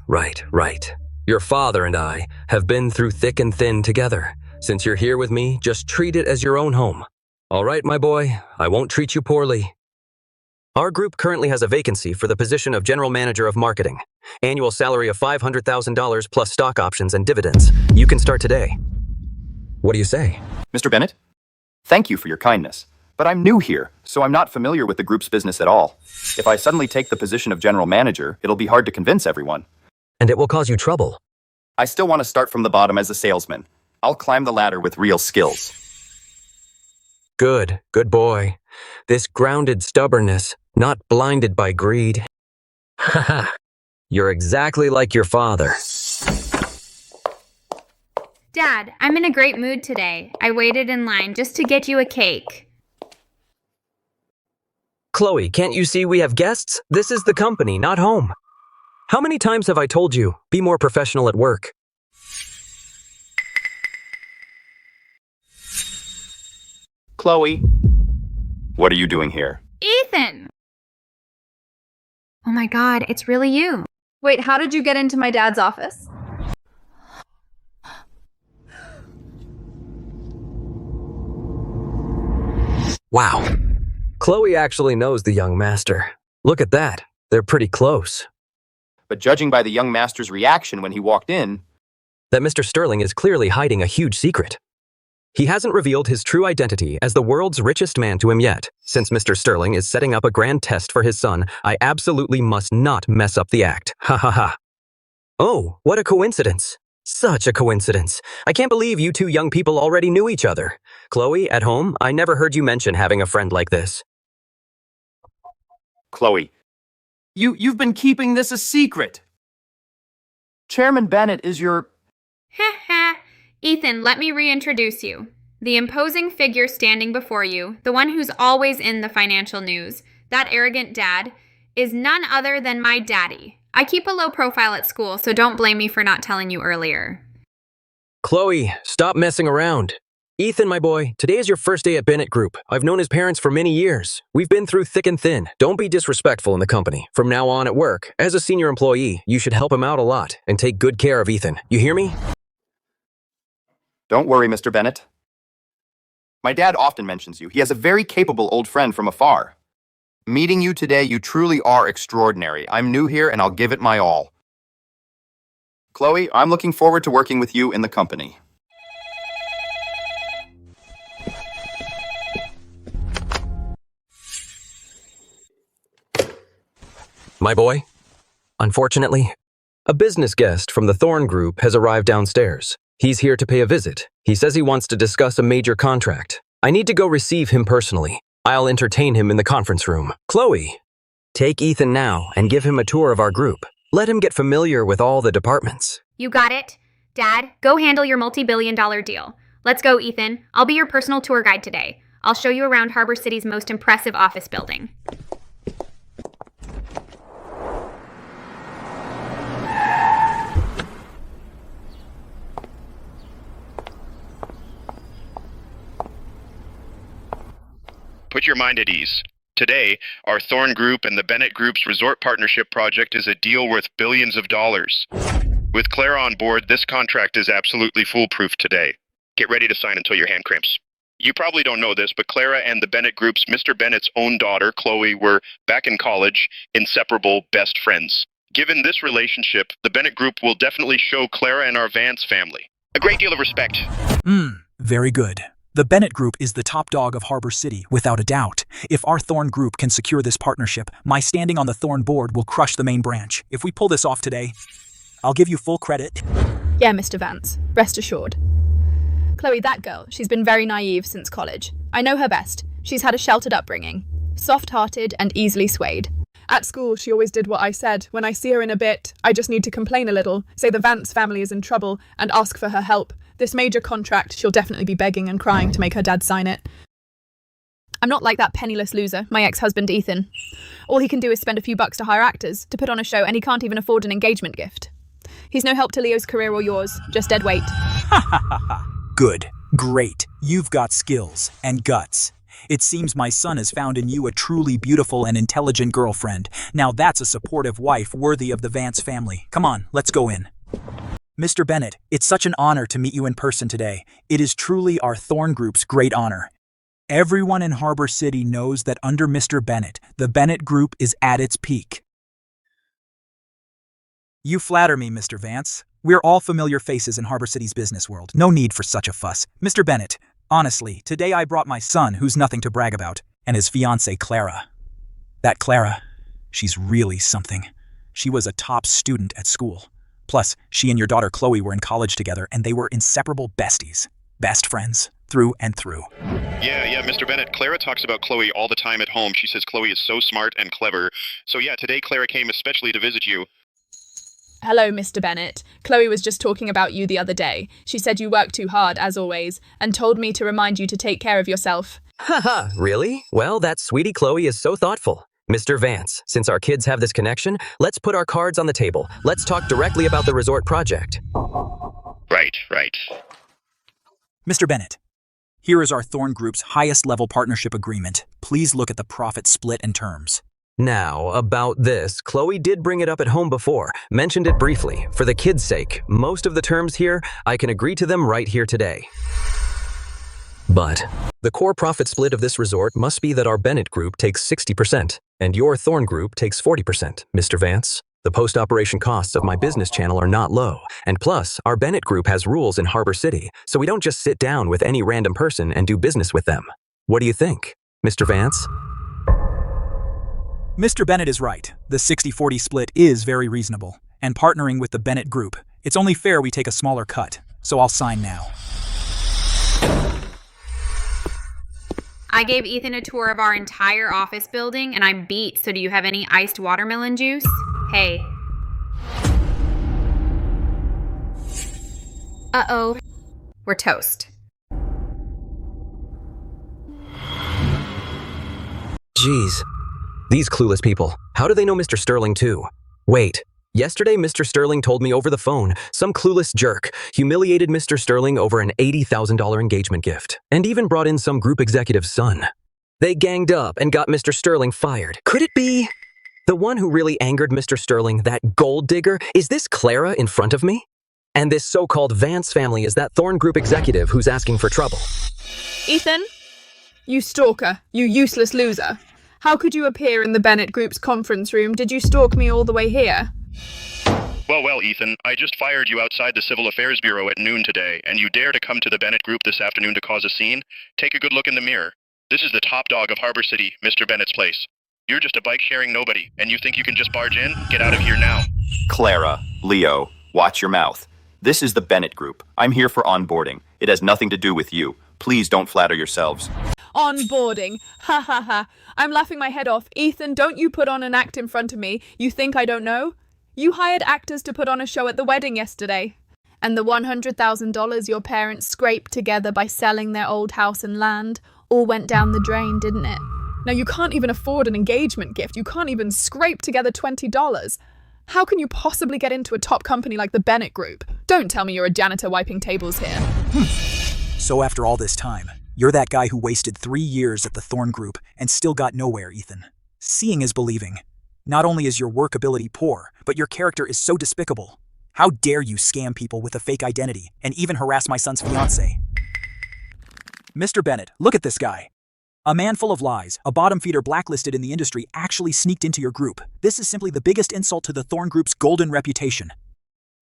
Your father and I have been through thick and thin together. Since you're here with me, just treat it as your own home. All right, my boy, I won't treat you poorly. Our group currently has a vacancy for the position of General Manager of Marketing. Annual salary of $500,000 plus stock options and dividends. You can start today. What do you say? Mr. Bennett, thank you for your kindness, but I'm new here, so I'm not familiar with the group's business at all. If I suddenly take the position of General Manager, it'll be hard to convince everyone. And it will cause you trouble. I still want to start from the bottom as a salesman. I'll climb the ladder with real skills. Good boy. This grounded stubbornness, not blinded by greed. Haha, you're exactly like your father. Dad, I'm in a great mood today. I waited in line just to get you a cake. Chloe, can't you see we have guests? This is the company, not home. How many times have I told you, be more professional at work? Chloe, what are you doing here? Ethan! Oh my god, it's really you. Wait, how did you get into my dad's office? Wow. Chloe actually knows the young master. Look at that. They're pretty close. But judging by the young master's reaction when he walked in, That Mr. Sterling is clearly hiding a huge secret. He hasn't revealed his true identity as the world's richest man to him yet. Since Mr. Sterling is setting up a grand test for his son, I absolutely must not mess up the act. Ha ha ha. Oh, what a coincidence. Such a coincidence. I can't believe you two young people already knew each other. Chloe, at home, I never heard you mention having a friend like this. Chloe, you've been keeping this a secret. Chairman Bennett is your... Heh heh. Ethan, let me reintroduce you. The imposing figure standing before you, the one who's always in the financial news, that arrogant dad, is none other than my daddy. I keep a low profile at school, so don't blame me for not telling you earlier. Chloe, stop messing around. Ethan, my boy, today is your first day at Bennett Group. I've known his parents for many years. We've been through thick and thin. Don't be disrespectful in the company. From now on at work, as a senior employee, you should help him out a lot and take good care of Ethan. You hear me? Don't worry, Mr. Bennett. My dad often mentions you. He has a very capable old friend from afar. Meeting you today, you truly are extraordinary. I'm new here and I'll give it my all. Chloe, I'm looking forward to working with you in the company. My boy? Unfortunately, a business guest from the Thorn Group has arrived downstairs. He's here to pay a visit. He says he wants to discuss a major contract. I need to go receive him personally. I'll entertain him in the conference room. Chloe, take Ethan now and give him a tour of our group. Let him get familiar with all the departments. You got it? Dad, go handle your multi-billion-dollar deal. Let's go, Ethan. I'll be your personal tour guide today. I'll show you around Harbor City's most impressive office building. Put your mind at ease. Today, our Thorn Group and the Bennett Group's resort partnership project is a deal worth billions of dollars. With Clara on board, this contract is absolutely foolproof today. Get ready to sign until your hand cramps. You probably don't know this, but Clara and the Bennett Group's Mr. Bennett's own daughter, Chloe, were, back in college, inseparable best friends. Given this relationship, the Bennett Group will definitely show Clara and our Vance family a great deal of respect. Very good. The Bennett Group is the top dog of Harbor City, without a doubt. If our Thorn Group can secure this partnership, my standing on the Thorn board will crush the main branch. If we pull this off today, I'll give you full credit. Yeah, Mr. Vance, rest assured. Chloe, that girl, she's been very naive since college. I know her best. She's had a sheltered upbringing, soft-hearted and easily swayed. At school, she always did what I said. When I see her in a bit, I just need to complain a little, say the Vance family is in trouble, and ask for her help. This major contract, she'll definitely be begging and crying to make her dad sign it. I'm not like that penniless loser, my ex-husband Ethan. All he can do is spend a few bucks to hire actors, to put on a show, and he can't even afford an engagement gift. He's no help to Leo's career or yours, just dead weight. Good. Great. You've got skills and guts. It seems my son has found in you a truly beautiful and intelligent girlfriend. Now that's a supportive wife worthy of the Vance family. Come on, let's go in. Mr. Bennett, it's such an honor to meet you in person today. It is truly our Thorn Group's great honor. Everyone in Harbor City knows that under Mr. Bennett, the Bennett Group is at its peak. You flatter me, Mr. Vance. We're all familiar faces in Harbor City's business world. No need for such a fuss. Mr. Bennett, honestly, today I brought my son, who's nothing to brag about, and his fiancée, Clara. That Clara, she's really something. She was a top student at school. Plus, she and your daughter Chloe were in college together, and they were inseparable besties. Best friends, through and through. Yeah, Mr. Bennett, Clara talks about Chloe all the time at home. She says Chloe is so smart and clever. So yeah, today Clara came especially to visit you. Hello, Mr. Bennett. Chloe was just talking about you the other day. She said you work too hard, as always, and told me to remind you to take care of yourself. Haha, really? Well, that sweetie Chloe is so thoughtful. Mr. Vance, since our kids have this connection, let's put our cards on the table. Let's talk directly about the resort project. Right, right. Mr. Bennett, here is our Thorn Group's highest level partnership agreement. Please look at the profit split and terms. Now, about this, Chloe did bring it up at home before, mentioned it briefly. For the kids' sake, most of the terms here, I can agree to them right here today. But the core profit split of this resort must be that our Bennett Group takes 60% and your Thorn Group takes 40%, Mr. Vance. The post-operation costs of my business channel are not low, and plus, our Bennett Group has rules in Harbor City, so we don't just sit down with any random person and do business with them. What do you think, Mr. Vance? Mr. Bennett is right. The 60-40 split is very reasonable. And partnering with the Bennett Group, it's only fair we take a smaller cut. So I'll sign now. I gave Ethan a tour of our entire office building and I'm beat, so do you have any iced watermelon juice? Hey. Uh-oh. We're toast. Jeez. These clueless people, how do they know Mr. Sterling too? Wait, yesterday Mr. Sterling told me over the phone some clueless jerk humiliated Mr. Sterling over an $80,000 engagement gift and even brought in some group executive's son. They ganged up and got Mr. Sterling fired. Could it be the one who really angered Mr. Sterling, that gold digger? Is this Clara in front of me? And this so-called Vance family is that Thorn Group executive who's asking for trouble. Ethan? You stalker. You useless loser. How could you appear in the Bennett Group's conference room? Did you stalk me all the way here? Well, Ethan, I just fired you outside the Civil Affairs Bureau at noon today, and you dare to come to the Bennett Group this afternoon to cause a scene? Take a good look in the mirror. This is the top dog of Harbor City, Mr. Bennett's place. You're just a bike-sharing nobody, and you think you can just barge in? Get out of here now. Clara, Leo, watch your mouth. This is the Bennett Group. I'm here for onboarding. It has nothing to do with you. Please don't flatter yourselves. Onboarding. Ha ha ha. I'm laughing my head off. Ethan, don't you put on an act in front of me. You think I don't know? You hired actors to put on a show at the wedding yesterday. And the $100,000 your parents scraped together by selling their old house and land all went down the drain, didn't it? Now you can't even afford an engagement gift. You can't even scrape together $20. How can you possibly get into a top company like the Bennett Group? Don't tell me you're a janitor wiping tables here. So after all this time, you're that guy who wasted 3 years at the Thorn Group and still got nowhere, Ethan. Seeing is believing. Not only is your work ability poor, but your character is so despicable. How dare you scam people with a fake identity and even harass my son's fiancée? Mr. Bennett, look at this guy. A man full of lies, a bottom feeder blacklisted in the industry, actually sneaked into your group. This is simply the biggest insult to the Thorn Group's golden reputation.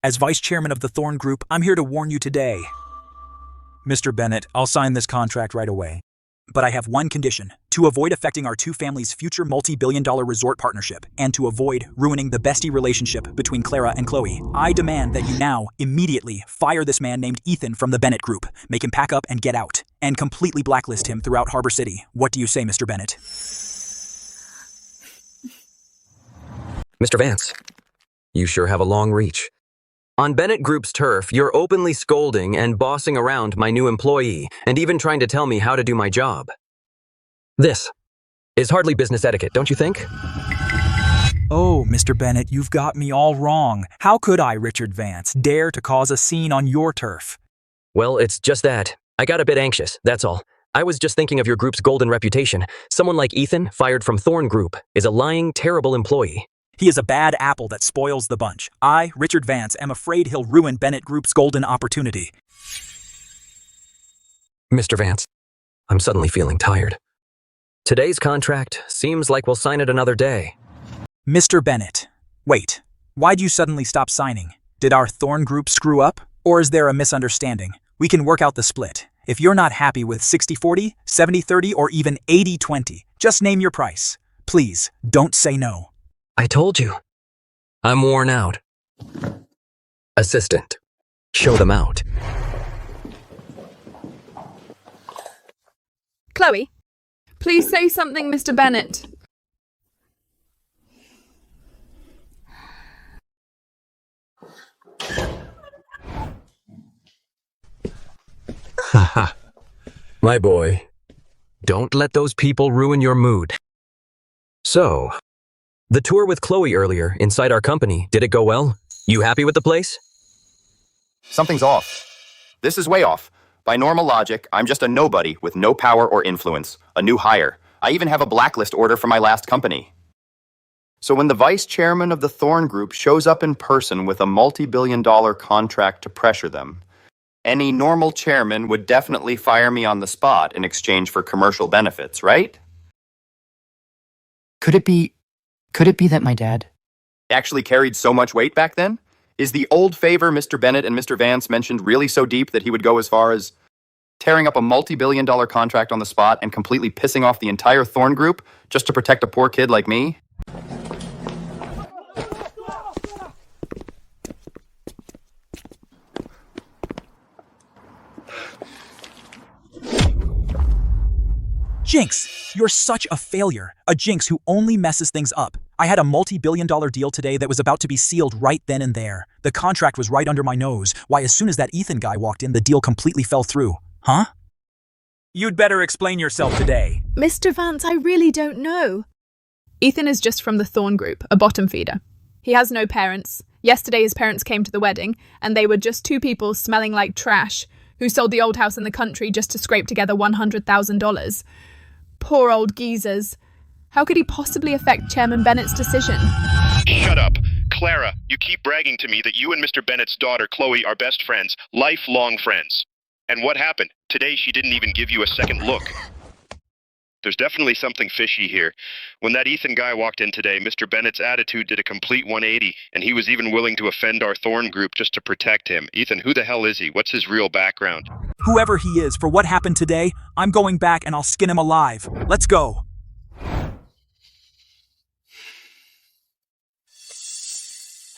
As vice chairman of the Thorn Group, I'm here to warn you today. Mr. Bennett, I'll sign this contract right away. But I have one condition: to avoid affecting our two families' future multi-billion-dollar resort partnership, and to avoid ruining the bestie relationship between Clara and Chloe, I demand that you now, immediately, fire this man named Ethan from the Bennett Group, make him pack up and get out, and completely blacklist him throughout Harbor City. What do you say, Mr. Bennett? Mr. Vance, you sure have a long reach. On Bennett Group's turf, you're openly scolding and bossing around my new employee, and even trying to tell me how to do my job. This is hardly business etiquette, don't you think? Oh, Mr. Bennett, you've got me all wrong. How could I, Richard Vance, dare to cause a scene on your turf? Well, it's just that. I got a bit anxious, that's all. I was just thinking of your group's golden reputation. Someone like Ethan, fired from Thorn Group, is a lying, terrible employee. He is a bad apple that spoils the bunch. I, Richard Vance, am afraid he'll ruin Bennett Group's golden opportunity. Mr. Vance, I'm suddenly feeling tired. Today's contract seems like we'll sign it another day. Mr. Bennett, wait. Why'd you suddenly stop signing? Did our Thorn Group screw up? Or is there a misunderstanding? We can work out the split. If you're not happy with 60-40, 70-30, or even 80-20, just name your price. Please, don't say no. I told you. I'm worn out. Assistant, show them out. Chloe, please say something, Mr. Bennett. Haha. My boy, don't let those people ruin your mood. So, the tour with Chloe earlier inside our company, did it go well? You happy with the place? Something's off. This is way off. By normal logic, I'm just a nobody with no power or influence, a new hire. I even have a blacklist order from my last company. So when the vice chairman of the Thorn Group shows up in person with a multi-billion-dollar contract to pressure them, any normal chairman would definitely fire me on the spot in exchange for commercial benefits, right? Could it be that my dad Actually carried so much weight back then? Is the old favor Mr. Bennett and Mr. Vance mentioned really so deep that he would go as far as tearing up a multi-billion-dollar contract on the spot and completely pissing off the entire Thorn Group just to protect a poor kid like me? Jinx, you're such a failure. A Jinx who only messes things up. I had a multi-billion-dollar deal today that was about to be sealed right then and there. The contract was right under my nose. Why, as soon as that Ethan guy walked in, the deal completely fell through. Huh? You'd better explain yourself today. Mr. Vance, I really don't know. Ethan is just from the Thorn Group, a bottom feeder. He has no parents. Yesterday his parents came to the wedding, and they were just two people smelling like trash who sold the old house in the country just to scrape together $100,000. Poor old geezers. How could he possibly affect Chairman Bennett's decision? Shut up. Clara, you keep bragging to me that you and Mr. Bennett's daughter, Chloe, are best friends, lifelong friends. And what happened? Today she didn't even give you a second look. There's definitely something fishy here. When that Ethan guy walked in today, Mr. Bennett's attitude did a complete 180, and he was even willing to offend our Thorn Group just to protect him. Ethan, who the hell is he? What's his real background? Whoever he is, for what happened today, I'm going back and I'll skin him alive. Let's go.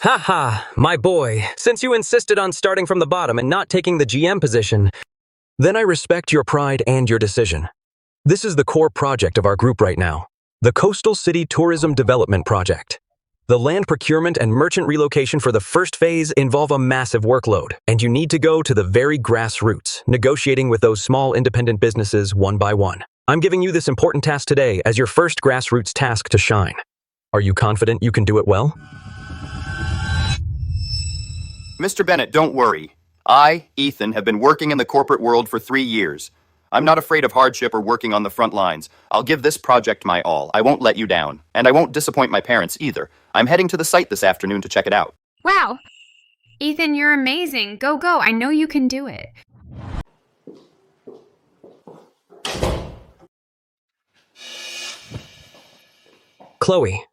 Haha, my boy, since you insisted on starting from the bottom and not taking the GM position, then I respect your pride and your decision. This is the core project of our group right now, the Coastal City Tourism Development Project. The land procurement and merchant relocation for the first phase involve a massive workload, and you need to go to the very grassroots, negotiating with those small independent businesses one by one. I'm giving you this important task today as your first grassroots task to shine. Are you confident you can do it well? Mr. Bennett, don't worry. I, Ethan, have been working in the corporate world for 3 years. I'm not afraid of hardship or working on the front lines. I'll give this project my all. I won't let you down. And I won't disappoint my parents either. I'm heading to the site this afternoon to check it out. Wow. Ethan, you're amazing. Go, go. I know you can do it. Chloe,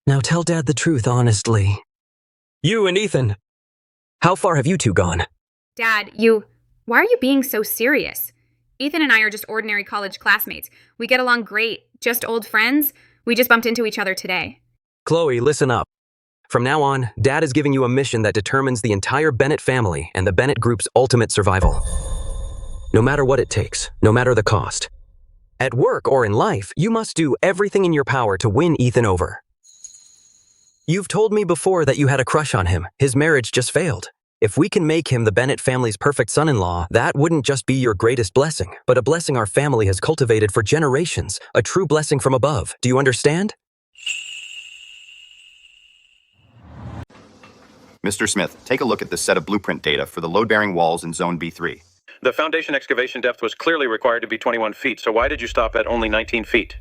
now tell Dad the truth honestly. You and Ethan, how far have you two gone? Dad, why are you being so serious? Ethan and I are just ordinary college classmates. We get along great, just old friends. We just bumped into each other today. Chloe, listen up. From now on, Dad is giving you a mission that determines the entire Bennett family and the Bennett Group's ultimate survival. No matter what it takes, no matter the cost. At work or in life, you must do everything in your power to win Ethan over. You've told me before that you had a crush on him. His marriage just failed. If we can make him the Bennett family's perfect son-in-law, that wouldn't just be your greatest blessing, but a blessing our family has cultivated for generations, a true blessing from above. Do you understand? Mr. Smith, take a look at this set of blueprint data for the load-bearing walls in Zone B3. The foundation excavation depth was clearly required to be 21 feet, so why did you stop at only 19 feet?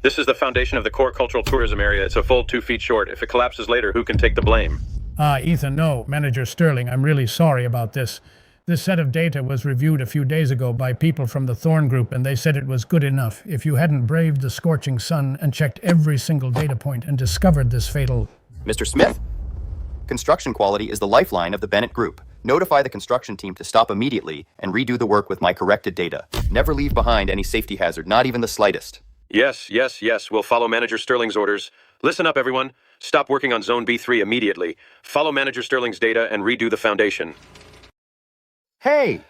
This is the foundation of the core cultural tourism area. It's a full 2 feet short. If it collapses later, who can take the blame? Ethan, no. Manager Sterling, I'm really sorry about this. This set of data was reviewed a few days ago by people from the Thorn Group, and they said it was good enough. If you hadn't braved the scorching sun and checked every single data point and discovered this fatal... Mr. Smith, construction quality is the lifeline of the Bennett Group. Notify the construction team to stop immediately and redo the work with my corrected data. Never leave behind any safety hazard, not even the slightest. Yes. We'll follow Manager Sterling's orders. Listen up, everyone. Stop working on Zone B3 immediately. Follow Manager Sterling's data and redo the foundation. Hey!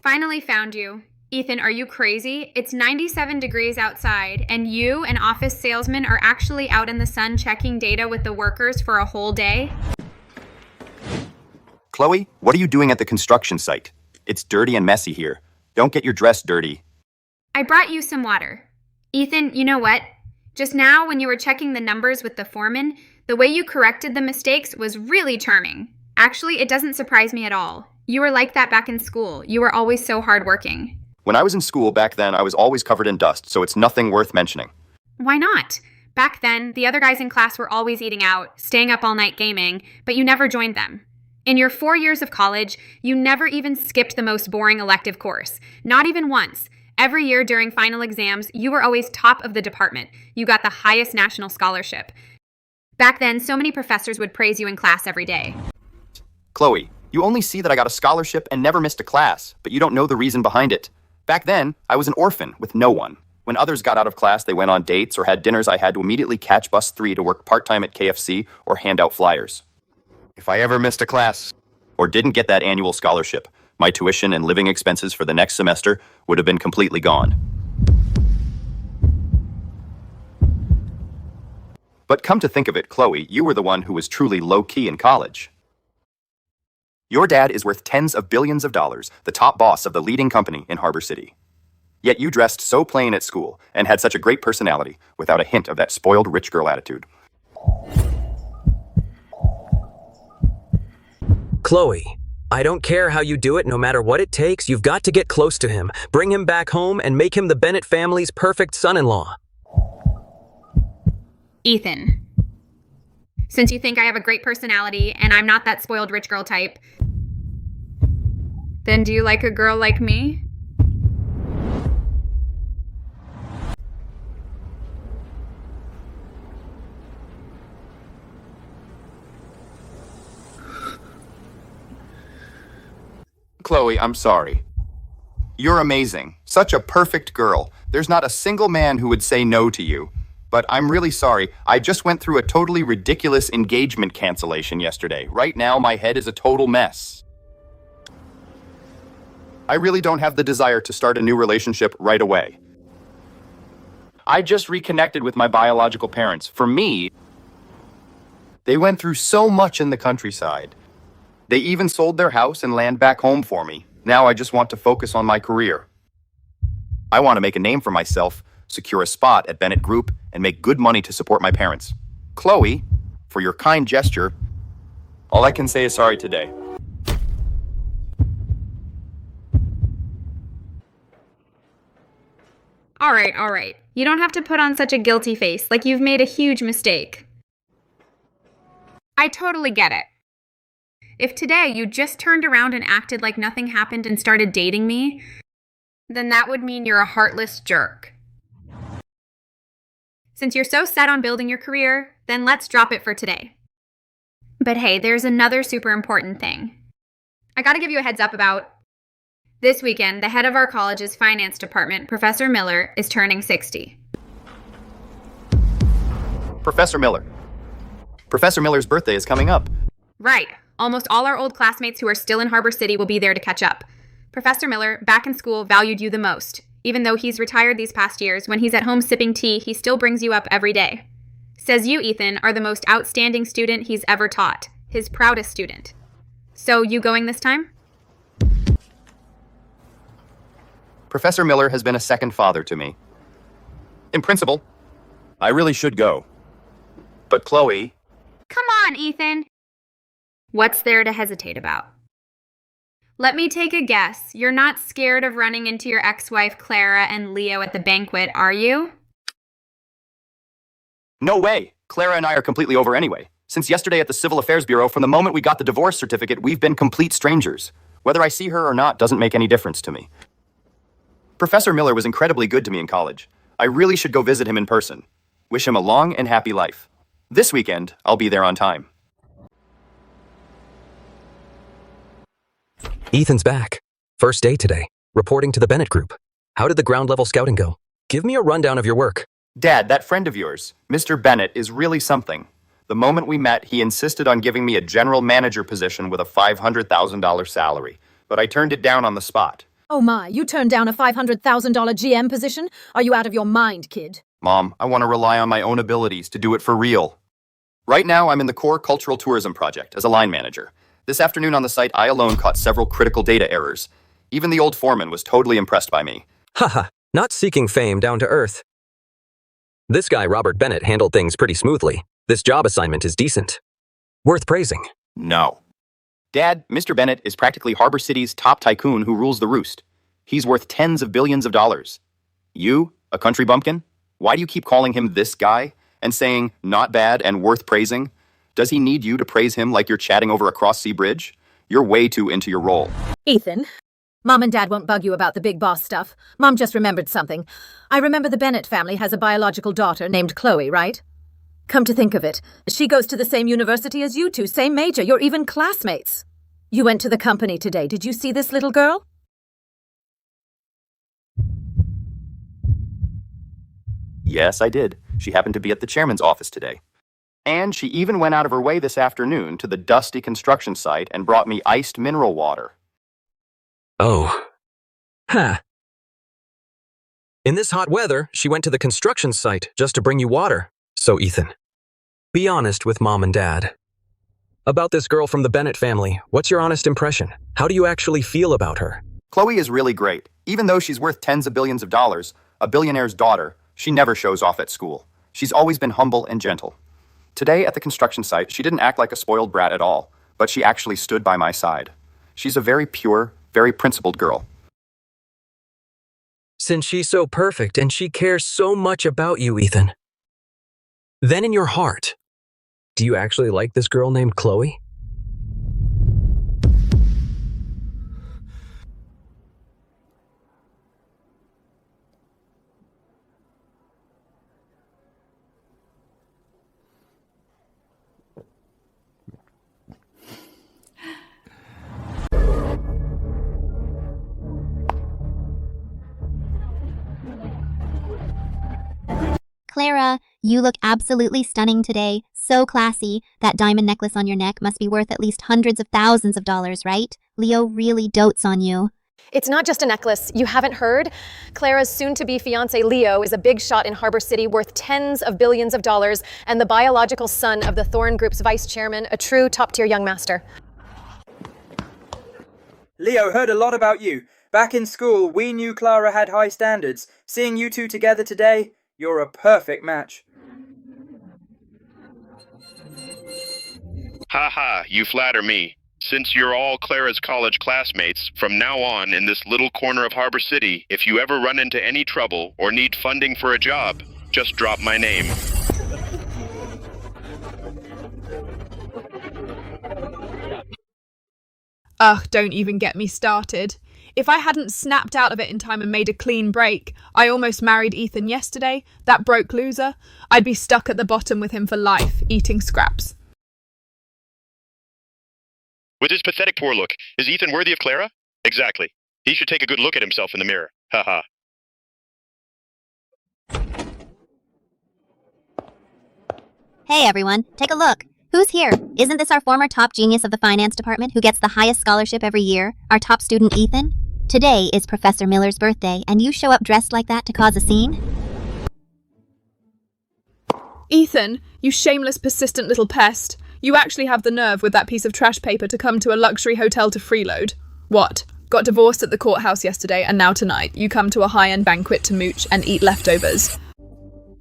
Finally found you. Ethan, are you crazy? It's 97 degrees outside, and you, an office salesman, are actually out in the sun checking data with the workers for a whole day? Chloe, what are you doing at the construction site? It's dirty and messy here. Don't get your dress dirty. I brought you some water. Ethan, you know what? Just now, when you were checking the numbers with the foreman, the way you corrected the mistakes was really charming. Actually, it doesn't surprise me at all. You were like that back in school. You were always so hardworking. When I was in school back then, I was always covered in dust, so it's nothing worth mentioning. Why not? Back then, the other guys in class were always eating out, staying up all night gaming, but you never joined them. In your 4 years of college, you never even skipped the most boring elective course. Not even once. Every year during final exams, you were always top of the department. You got the highest national scholarship. Back then, so many professors would praise you in class every day. Chloe, you only see that I got a scholarship and never missed a class, but you don't know the reason behind it. Back then, I was an orphan with no one. When others got out of class, they went on dates or had dinners. I had to immediately catch bus 3 to work part-time at KFC or hand out flyers. If I ever missed a class or didn't get that annual scholarship, my tuition and living expenses for the next semester would have been completely gone. But come to think of it, Chloe, you were the one who was truly low-key in college. Your dad is worth tens of billions of dollars, the top boss of the leading company in Harbor City. Yet you dressed so plain at school and had such a great personality without a hint of that spoiled rich girl attitude. Chloe, I don't care how you do it, no matter what it takes, you've got to get close to him, bring him back home, and make him the Bennett family's perfect son-in-law. Ethan. Since you think I have a great personality and I'm not that spoiled rich girl type, then do you like a girl like me? Chloe, I'm sorry. You're amazing. Such a perfect girl. There's not a single man who would say no to you. But I'm really sorry. I just went through a totally ridiculous engagement cancellation yesterday. Right now, my head is a total mess. I really don't have the desire to start a new relationship right away. I just reconnected with my biological parents. For me, they went through so much in the countryside. They even sold their house and land back home for me. Now I just want to focus on my career. I want to make a name for myself, secure a spot at Bennett Group, and make good money to support my parents. Chloe, for your kind gesture, all I can say is sorry today. All right. You don't have to put on such a guilty face, like you've made a huge mistake. I totally get it. If today you just turned around and acted like nothing happened and started dating me, then that would mean you're a heartless jerk. Since you're so set on building your career, then let's drop it for today. But hey, there's another super important thing. I gotta give you a heads up about this weekend. The head of our college's finance department, Professor Miller, is turning 60. Professor Miller. Professor Miller's birthday is coming up. Right. Almost all our old classmates who are still in Harbor City will be there to catch up. Professor Miller, back in school, valued you the most. Even though he's retired these past years, when he's at home sipping tea, he still brings you up every day. Says you, Ethan, are the most outstanding student he's ever taught. His proudest student. So, you going this time? Professor Miller has been a second father to me. In principle, I really should go. But Chloe... Come on, Ethan. What's there to hesitate about? Let me take a guess. You're not scared of running into your ex-wife Clara and Leo at the banquet, are you? No way. Clara and I are completely over anyway. Since yesterday at the Civil Affairs Bureau, from the moment we got the divorce certificate, we've been complete strangers. Whether I see her or not doesn't make any difference to me. Professor Miller was incredibly good to me in college. I really should go visit him in person. Wish him a long and happy life. This weekend, I'll be there on time. Ethan's back. First day today. Reporting to the Bennett Group. How did the ground level scouting go? Give me a rundown of your work. Dad, that friend of yours, Mr. Bennett, is really something. The moment we met, he insisted on giving me a general manager position with a $500,000 salary, but I turned it down on the spot. Oh my, you turned down a $500,000 GM position? Are you out of your mind, kid? Mom, I want to rely on my own abilities to do it for real. Right now, I'm in the core cultural tourism project as a line manager. This afternoon on the site, I alone caught several critical data errors. Even the old foreman was totally impressed by me. Haha, not seeking fame, down to earth. This guy, Robert Bennett, handled things pretty smoothly. This job assignment is decent. Worth praising. No. Dad, Mr. Bennett is practically Harbor City's top tycoon who rules the roost. He's worth tens of billions of dollars. You, a country bumpkin? Why do you keep calling him this guy and saying not bad and worth praising? Does he need you to praise him like you're chatting over a cross-sea bridge? You're way too into your role. Ethan, Mom and Dad won't bug you about the big boss stuff. Mom just remembered something. I remember the Bennett family has a biological daughter named Chloe, right? Come to think of it, she goes to the same university as you two, same major. You're even classmates. You went to the company today. Did you see this little girl? Yes, I did. She happened to be at the chairman's office today. And she even went out of her way this afternoon to the dusty construction site and brought me iced mineral water. Oh. Huh. In this hot weather, she went to the construction site just to bring you water. So, Ethan, be honest with Mom and Dad. About this girl from the Bennett family, what's your honest impression? How do you actually feel about her? Chloe is really great. Even though she's worth tens of billions of dollars, a billionaire's daughter, she never shows off at school. She's always been humble and gentle. Today at the construction site, she didn't act like a spoiled brat at all, but she actually stood by my side. She's a very pure, very principled girl. Since she's so perfect and she cares so much about you, Ethan, then in your heart, do you actually like this girl named Chloe? Clara, you look absolutely stunning today. So classy. That diamond necklace on your neck must be worth at least hundreds of thousands of dollars, right? Leo really dotes on you. It's not just a necklace. You haven't heard? Clara's soon-to-be fiancé Leo is a big shot in Harbor City worth tens of billions of dollars and the biological son of the Thorn Group's vice chairman, a true top-tier young master. Leo heard a lot about you. Back in school, we knew Clara had high standards. Seeing you two together today, you're a perfect match. Ha, you flatter me. Since you're all Clara's college classmates, from now on in this little corner of Harbor City, if you ever run into any trouble or need funding for a job, just drop my name. Ugh, don't even get me started. If I hadn't snapped out of it in time and made a clean break, I almost married Ethan yesterday, that broke loser, I'd be stuck at the bottom with him for life, eating scraps. With his pathetic poor look, is Ethan worthy of Clara? Exactly. He should take a good look at himself in the mirror. Haha. Hey everyone, take a look. Who's here? Isn't this our former top genius of the finance department who gets the highest scholarship every year? Our top student, Ethan? Today is Professor Miller's birthday, and you show up dressed like that to cause a scene? Ethan, you shameless, persistent little pest. You actually have the nerve with that piece of trash paper to come to a luxury hotel to freeload. What? Got divorced at the courthouse yesterday, and now tonight you come to a high-end banquet to mooch and eat leftovers.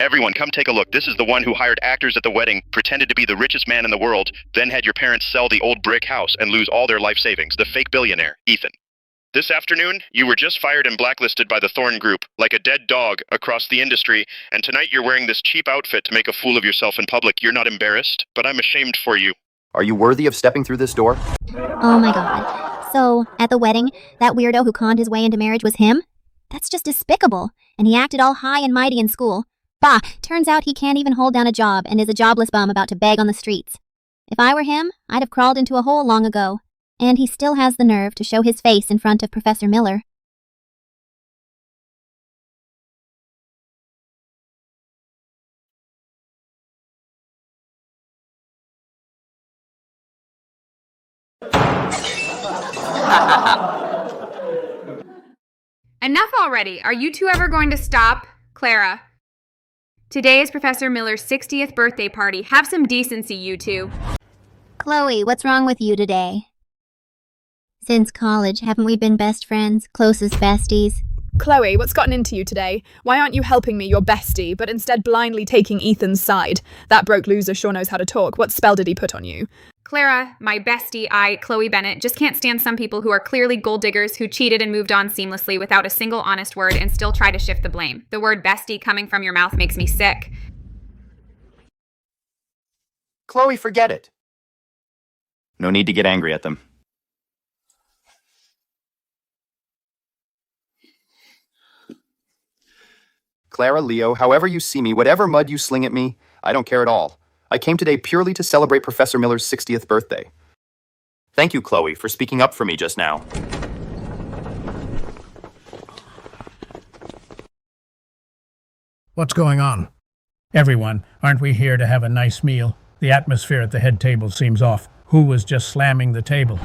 Everyone, come take a look. This is the one who hired actors at the wedding, pretended to be the richest man in the world, then had your parents sell the old brick house and lose all their life savings. The fake billionaire, Ethan. This afternoon, you were just fired and blacklisted by the Thorn Group, like a dead dog across the industry, and tonight you're wearing this cheap outfit to make a fool of yourself in public. You're not embarrassed, but I'm ashamed for you. Are you worthy of stepping through this door? Oh my god. So, at the wedding, that weirdo who conned his way into marriage was him? That's just despicable. And he acted all high and mighty in school. Bah, turns out he can't even hold down a job and is a jobless bum about to beg on the streets. If I were him, I'd have crawled into a hole long ago. And he still has the nerve to show his face in front of Professor Miller. Enough already. Are you two ever going to stop? Clara. Today is Professor Miller's 60th birthday party. Have some decency, you two. Chloe, what's wrong with you today? Since college, haven't we been best friends, closest besties? Chloe, what's gotten into you today? Why aren't you helping me, your bestie, but instead blindly taking Ethan's side? That broke loser sure knows how to talk. What spell did he put on you? Clara, my bestie, Chloe Bennett, just can't stand some people who are clearly gold diggers who cheated and moved on seamlessly without a single honest word and still try to shift the blame. The word bestie coming from your mouth makes me sick. Chloe, forget it. No need to get angry at them. Clara, Leo, however you see me, whatever mud you sling at me, I don't care at all. I came today purely to celebrate Professor Miller's 60th birthday. Thank you, Chloe, for speaking up for me just now. What's going on? Everyone, aren't we here to have a nice meal? The atmosphere at the head table seems off. Who was just slamming the table?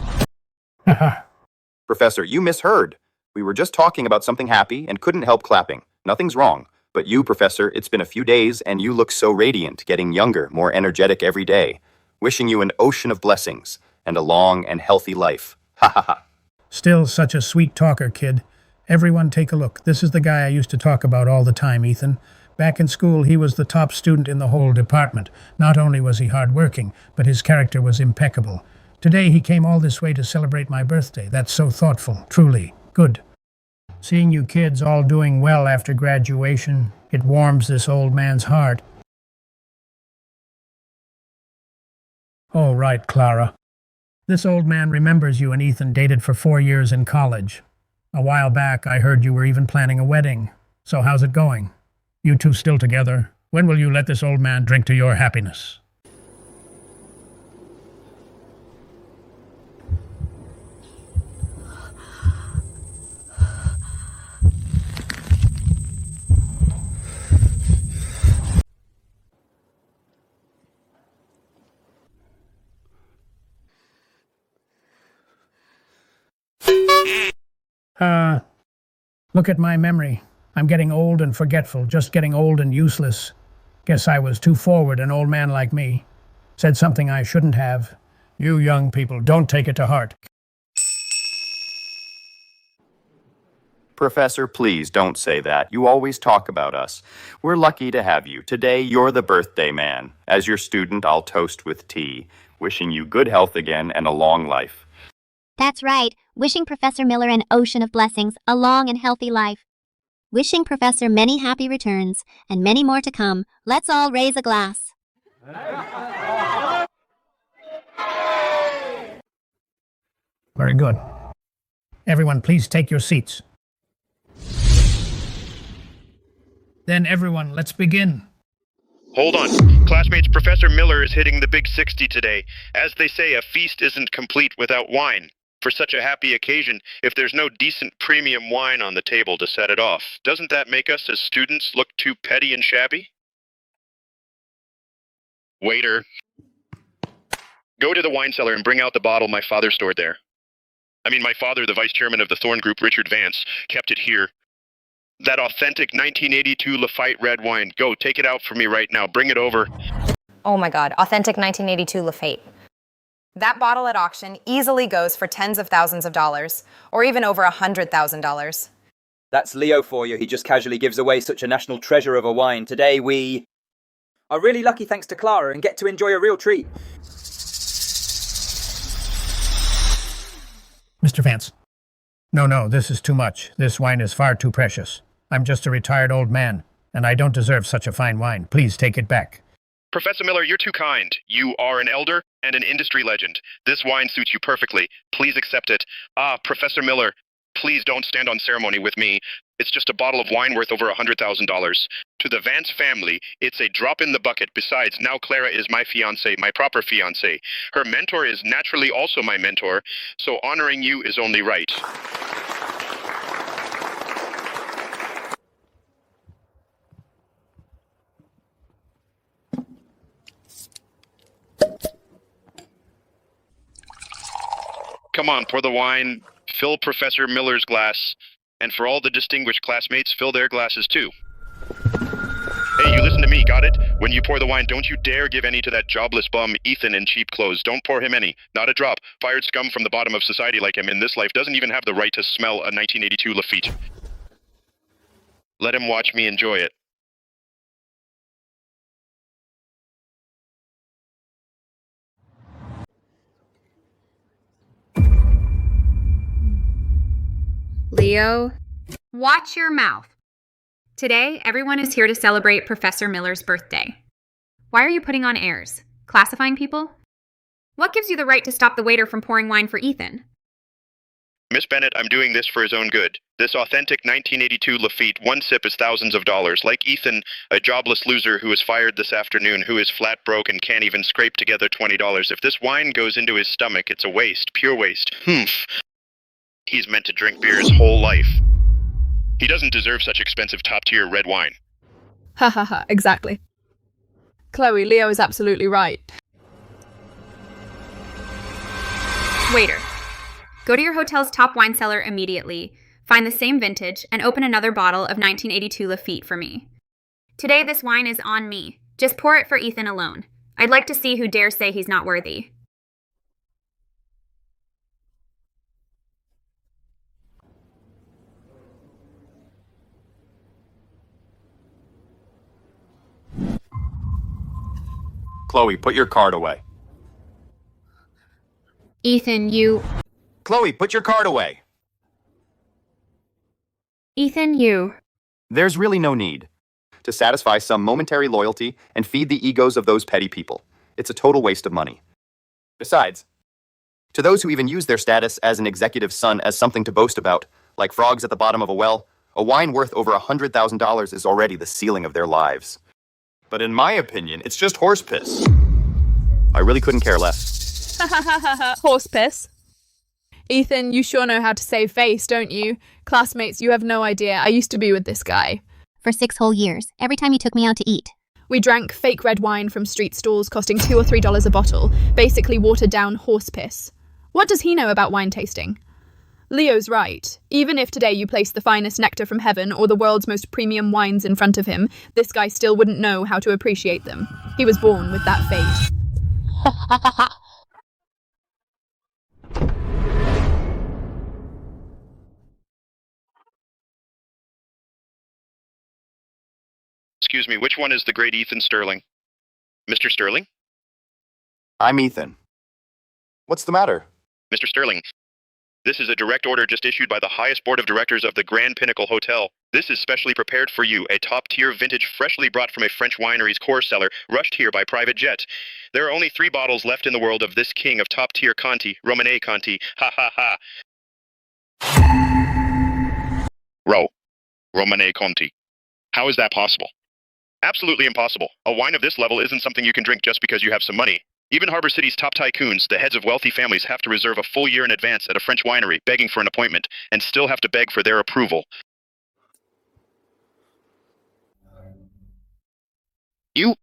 Professor, you misheard. We were just talking about something happy and couldn't help clapping. Nothing's wrong. But you, Professor, it's been a few days and you look so radiant, getting younger, more energetic every day. Wishing you an ocean of blessings and a long and healthy life. Ha ha ha. Still such a sweet talker, kid. Everyone take a look. This is the guy I used to talk about all the time, Ethan. Back in school, he was the top student in the whole department. Not only was he hardworking, but his character was impeccable. Today he came all this way to celebrate my birthday. That's so thoughtful, truly. Good. Seeing you kids all doing well after graduation, it warms this old man's heart. Oh, right, Clara. This old man remembers you and Ethan dated for 4 years in college. A while back, I heard you were even planning a wedding. So how's it going? You two still together? When will you let this old man drink to your happiness? Look at my memory. I'm getting old and forgetful, just getting old and useless. Guess I was too forward, an old man like me. Said something I shouldn't have. You young people, don't take it to heart. Professor, please don't say that. You always talk about us. We're lucky to have you. Today, you're the birthday man. As your student, I'll toast with tea. Wishing you good health again and a long life. That's right. Wishing Professor Miller an ocean of blessings, a long and healthy life. Wishing Professor many happy returns, and many more to come. Let's all raise a glass. Very good. Everyone, please take your seats. Then everyone, let's begin. Hold on. Classmates, Professor Miller is hitting the big 60 today. As they say, a feast isn't complete without wine. For such a happy occasion, if there's no decent premium wine on the table to set it off, doesn't that make us as students look too petty and shabby? Waiter. Go to the wine cellar and bring out the bottle my father stored there. I mean, my father, the vice chairman of the Thorn Group, Richard Vance, kept it here. That authentic 1982 Lafite red wine. Go, take it out for me right now. Bring it over. Oh my God, authentic 1982 Lafite. That bottle at auction easily goes for tens of thousands of dollars, or even over $100,000. That's Leo for you. He just casually gives away such a national treasure of a wine. Today we are really lucky thanks to Clara and get to enjoy a real treat. Mr. Vance. No, this is too much. This wine is far too precious. I'm just a retired old man, and I don't deserve such a fine wine. Please take it back. Professor Miller, you're too kind. You are an elder and an industry legend. This wine suits you perfectly. Please accept it. Professor Miller, please don't stand on ceremony with me. It's just a bottle of wine worth over $100,000. To the Vance family, it's a drop in the bucket. Besides, now Clara is my fiancée, my proper fiancée. Her mentor is naturally also my mentor, so honoring you is only right. Come on, pour the wine, fill Professor Miller's glass, and for all the distinguished classmates, fill their glasses too. Hey, you listen to me, got it? When you pour the wine, don't you dare give any to that jobless bum, Ethan, in cheap clothes. Don't pour him any. Not a drop. Fired scum from the bottom of society like him in this life doesn't even have the right to smell a 1982 Lafitte. Let him watch me enjoy it. Leo, watch your mouth. Today, everyone is here to celebrate Professor Miller's birthday. Why are you putting on airs? Classifying people? What gives you the right to stop the waiter from pouring wine for Ethan? Miss Bennett, I'm doing this for his own good. This authentic 1982 Lafitte, one sip is thousands of dollars. Like Ethan, a jobless loser who was fired this afternoon, who is flat broke and can't even scrape together $20. If this wine goes into his stomach, it's a waste, pure waste. Humph. He's meant to drink beer his whole life. He doesn't deserve such expensive top-tier red wine. Ha ha ha, exactly. Chloe, Leo is absolutely right. Waiter, go to your hotel's top wine cellar immediately, find the same vintage, and open another bottle of 1982 Lafitte for me. Today, this wine is on me. Just pour it for Ethan alone. I'd like to see who dares say he's not worthy. Chloe, put your card away. Ethan, you... Chloe, put your card away. Ethan, you... There's really no need to satisfy some momentary loyalty and feed the egos of those petty people. It's a total waste of money. Besides, to those who even use their status as an executive son as something to boast about, like frogs at the bottom of a well, a wine worth over $100,000 is already the ceiling of their lives. But in my opinion, it's just horse piss. I really couldn't care less. Ha ha ha ha ha, horse piss. Ethan, you sure know how to save face, don't you? Classmates, you have no idea. I used to be with this guy. For 6 whole years, every time he took me out to eat. We drank fake red wine from street stalls costing $2 or $3 a bottle, basically watered down horse piss. What does he know about wine tasting? Leo's right. Even if today you place the finest nectar from heaven or the world's most premium wines in front of him, this guy still wouldn't know how to appreciate them. He was born with that fate. Excuse me, which one is the great Ethan Sterling? Mr. Sterling? I'm Ethan. What's the matter? Mr. Sterling, this is a direct order just issued by the highest board of directors of the Grand Pinnacle Hotel. This is specially prepared for you, a top-tier vintage freshly brought from a French winery's core cellar, rushed here by private jet. There are only 3 bottles left in the world of this king of top-tier Conti, Romanée Conti. Ha ha ha. Romanée Conti. How is that possible? Absolutely impossible. A wine of this level isn't something you can drink just because you have some money. Even Harbor City's top tycoons, the heads of wealthy families, have to reserve a full year in advance at a French winery, begging for an appointment, and still have to beg for their approval. You're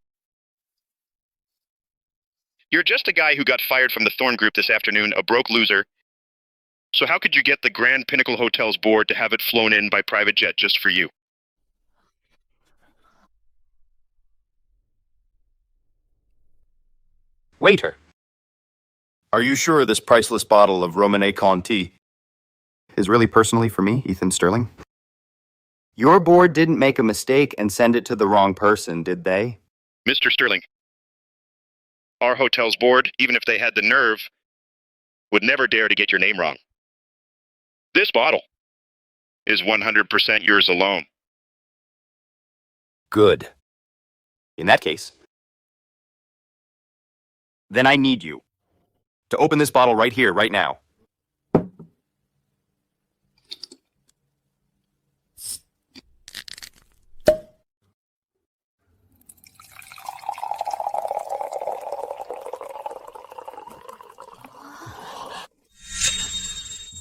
just a guy who got fired from the Thorn Group this afternoon, a broke loser. So how could you get the Grand Pinnacle Hotel's board to have it flown in by private jet just for you? Waiter, are you sure this priceless bottle of Romanée Conti is really personally for me, Ethan Sterling? Your board didn't make a mistake and send it to the wrong person, did they? Mr. Sterling, our hotel's board, even if they had the nerve, would never dare to get your name wrong. This bottle is 100% yours alone. Good. In that case, then I need you to open this bottle right here, right now.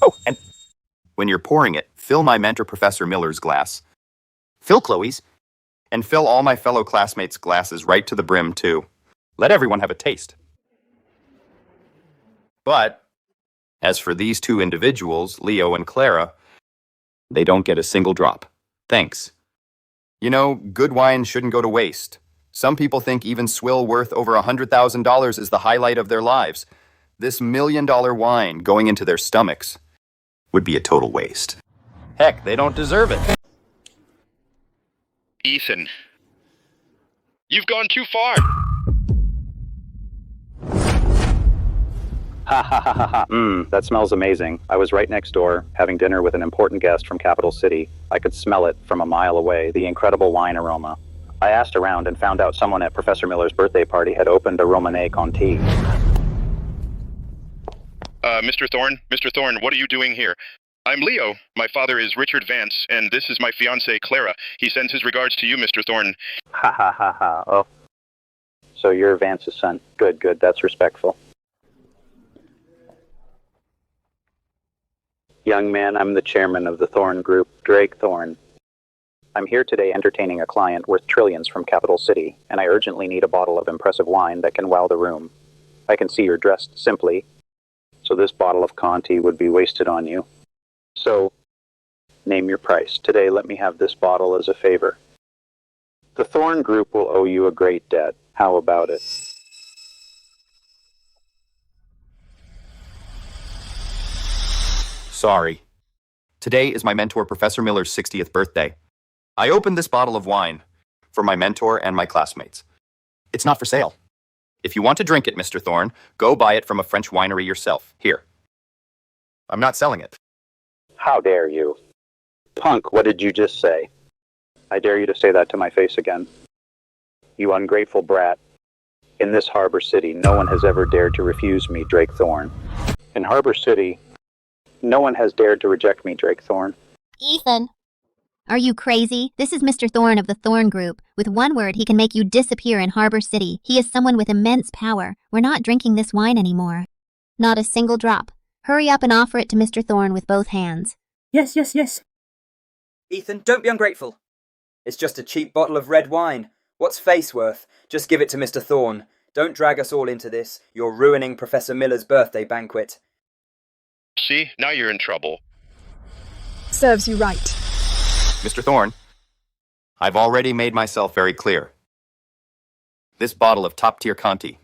Oh, and when you're pouring it, fill my mentor, Professor Miller's glass. Fill Chloe's, and fill all my fellow classmates' glasses right to the brim, too. Let everyone have a taste. But, as for these 2 individuals, Leo and Clara, they don't get a single drop. Thanks. You know, good wine shouldn't go to waste. Some people think even swill worth over $100,000 is the highlight of their lives. This $1 million wine going into their stomachs would be a total waste. Heck, they don't deserve it. Ethan, you've gone too far. Ha ha ha ha ha. That smells amazing. I was right next door, having dinner with an important guest from Capital City. I could smell it from a mile away, the incredible wine aroma. I asked around and found out someone at Professor Miller's birthday party had opened a Romanée Conti. Mr. Thorne, what are you doing here? I'm Leo. My father is Richard Vance, and this is my fiancée, Clara. He sends his regards to you, Mr. Thorne. Ha ha ha ha. Oh. So you're Vance's son. Good, good. That's respectful. Young man, I'm the chairman of the Thorne Group, Drake Thorne. I'm here today entertaining a client worth trillions from Capital City, and I urgently need a bottle of impressive wine that can wow the room. I can see you're dressed simply, so this bottle of Conti would be wasted on you. So, name your price. Today, let me have this bottle as a favor. The Thorne Group will owe you a great debt. How about it? Sorry. Today is my mentor, Professor Miller's 60th birthday. I opened this bottle of wine for my mentor and my classmates. It's not for sale. If you want to drink it, Mr. Thorne, go buy it from a French winery yourself. Here. I'm not selling it. How dare you? Punk, what did you just say? I dare you to say that to my face again. You ungrateful brat. In this Harbor City, no one has ever dared to refuse me, Drake Thorne. In Harbor City, no one has dared to reject me, Drake Thorne. Ethan. Are you crazy? This is Mr. Thorne of the Thorne Group. With one word, he can make you disappear in Harbor City. He is someone with immense power. We're not drinking this wine anymore. Not a single drop. Hurry up and offer it to Mr. Thorne with both hands. Yes, yes, yes. Ethan, don't be ungrateful. It's just a cheap bottle of red wine. What's face worth? Just give it to Mr. Thorne. Don't drag us all into this. You're ruining Professor Miller's birthday banquet. See, now you're in trouble. Serves you right. Mr. Thorne, I've already made myself very clear. This bottle of top-tier Conti.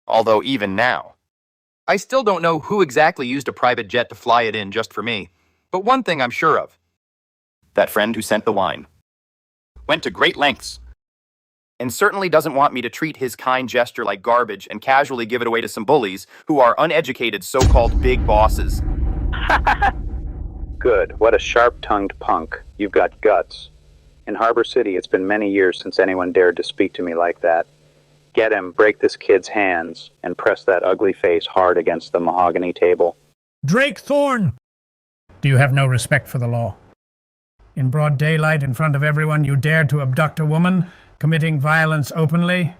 Although even now, I still don't know who exactly used a private jet to fly it in just for me. But one thing I'm sure of. That friend who sent the wine went to great lengths and certainly doesn't want me to treat his kind gesture like garbage and casually give it away to some bullies who are uneducated so-called big bosses. Good. What a sharp-tongued punk. You've got guts. In Harbor City, it's been many years since anyone dared to speak to me like that. Get him, break this kid's hands, and press that ugly face hard against the mahogany table. Drake Thorne! Do you have no respect for the law? In broad daylight, in front of everyone, you dared to abduct a woman, committing violence openly?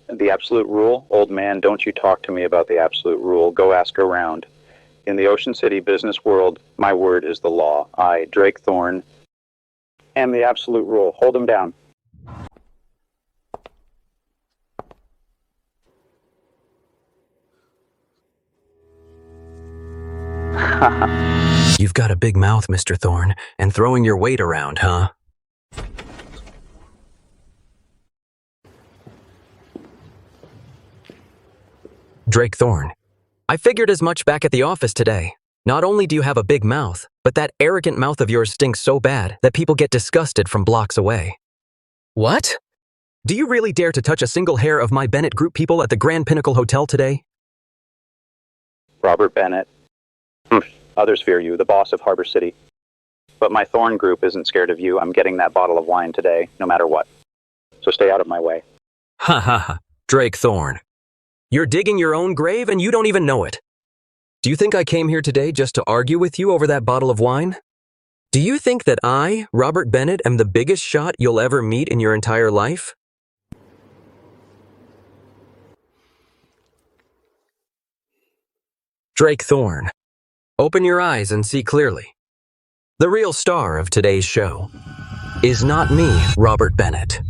The absolute rule? Old man, don't you talk to me about the absolute rule. Go ask around. In the Ocean City business world, my word is the law. I, Drake Thorne, am the absolute rule. Hold him down. You've got a big mouth, Mr. Thorne, and throwing your weight around, huh? Drake Thorne. I figured as much back at the office today. Not only do you have a big mouth, but that arrogant mouth of yours stinks so bad that people get disgusted from blocks away. What? Do you really dare to touch a single hair of my Bennett Group people at the Grand Pinnacle Hotel today? Robert Bennett. Others fear you, the boss of Harbor City. But my Thorne Group isn't scared of you. I'm getting that bottle of wine today, no matter what. So stay out of my way. Ha ha ha. Drake Thorne. You're digging your own grave and you don't even know it. Do you think I came here today just to argue with you over that bottle of wine? Do you think that I, Robert Bennett, am the biggest shot you'll ever meet in your entire life? Drake Thorne. Open your eyes and see clearly. The real star of today's show is not me, Robert Bennett.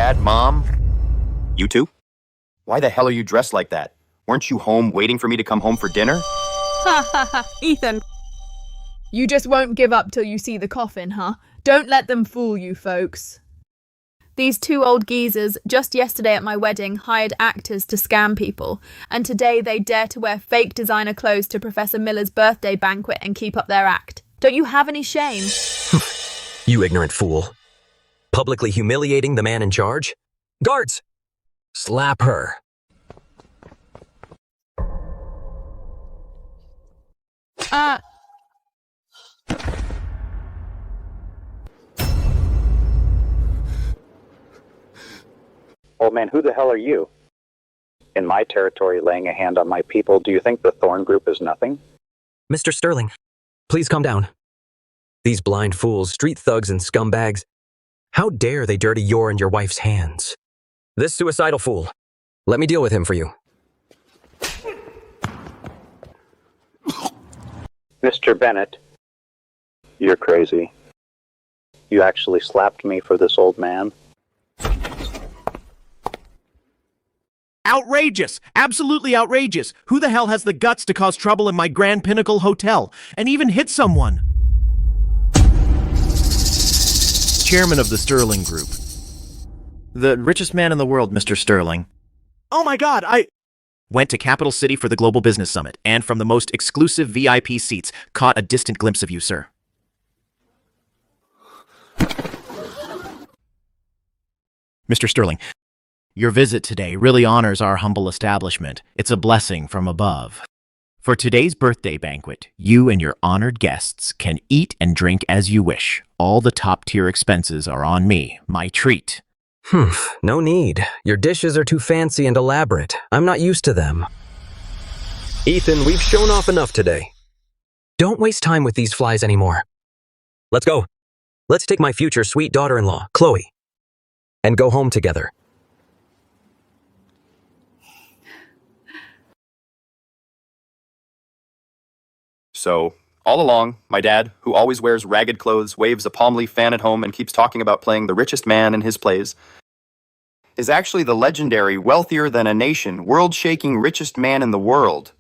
Dad, Mom? You two? Why the hell are you dressed like that? Weren't you home waiting for me to come home for dinner? Ha ha ha, Ethan. You just won't give up till you see the coffin, huh? Don't let them fool you, folks. These two old geezers, just yesterday at my wedding, hired actors to scam people, and today they dare to wear fake designer clothes to Professor Miller's birthday banquet and keep up their act. Don't you have any shame? You ignorant fool. Publicly humiliating the man in charge? Guards! Slap her. Old man, who the hell are you? In my territory, laying a hand on my people, do you think the Thorn Group is nothing? Mr. Sterling, please calm down. These blind fools, street thugs and scumbags. How dare they dirty your and your wife's hands? This suicidal fool. Let me deal with him for you. Mr. Bennett, you're crazy. You actually slapped me for this old man? Outrageous! Absolutely outrageous! Who the hell has the guts to cause trouble in my Grand Pinnacle Hotel and even hit someone? Chairman of the Sterling Group. The richest man in the world, Mr. Sterling. Oh my god, I Went to Capital City for the Global Business Summit, and from the most exclusive VIP seats, caught a distant glimpse of you, sir. Mr. Sterling, your visit today really honors our humble establishment. It's a blessing from above. For today's birthday banquet, you and your honored guests can eat and drink as you wish. All the top-tier expenses are on me, my treat. No need. Your dishes are too fancy and elaborate. I'm not used to them. Ethan, we've shown off enough today. Don't waste time with these flies anymore. Let's go. Let's take my future sweet daughter-in-law, Chloe, and go home together. So, all along, my dad, who always wears ragged clothes, waves a palm leaf fan at home, and keeps talking about playing the richest man in his plays, is actually the legendary, wealthier than a nation, world-shaking richest man in the world.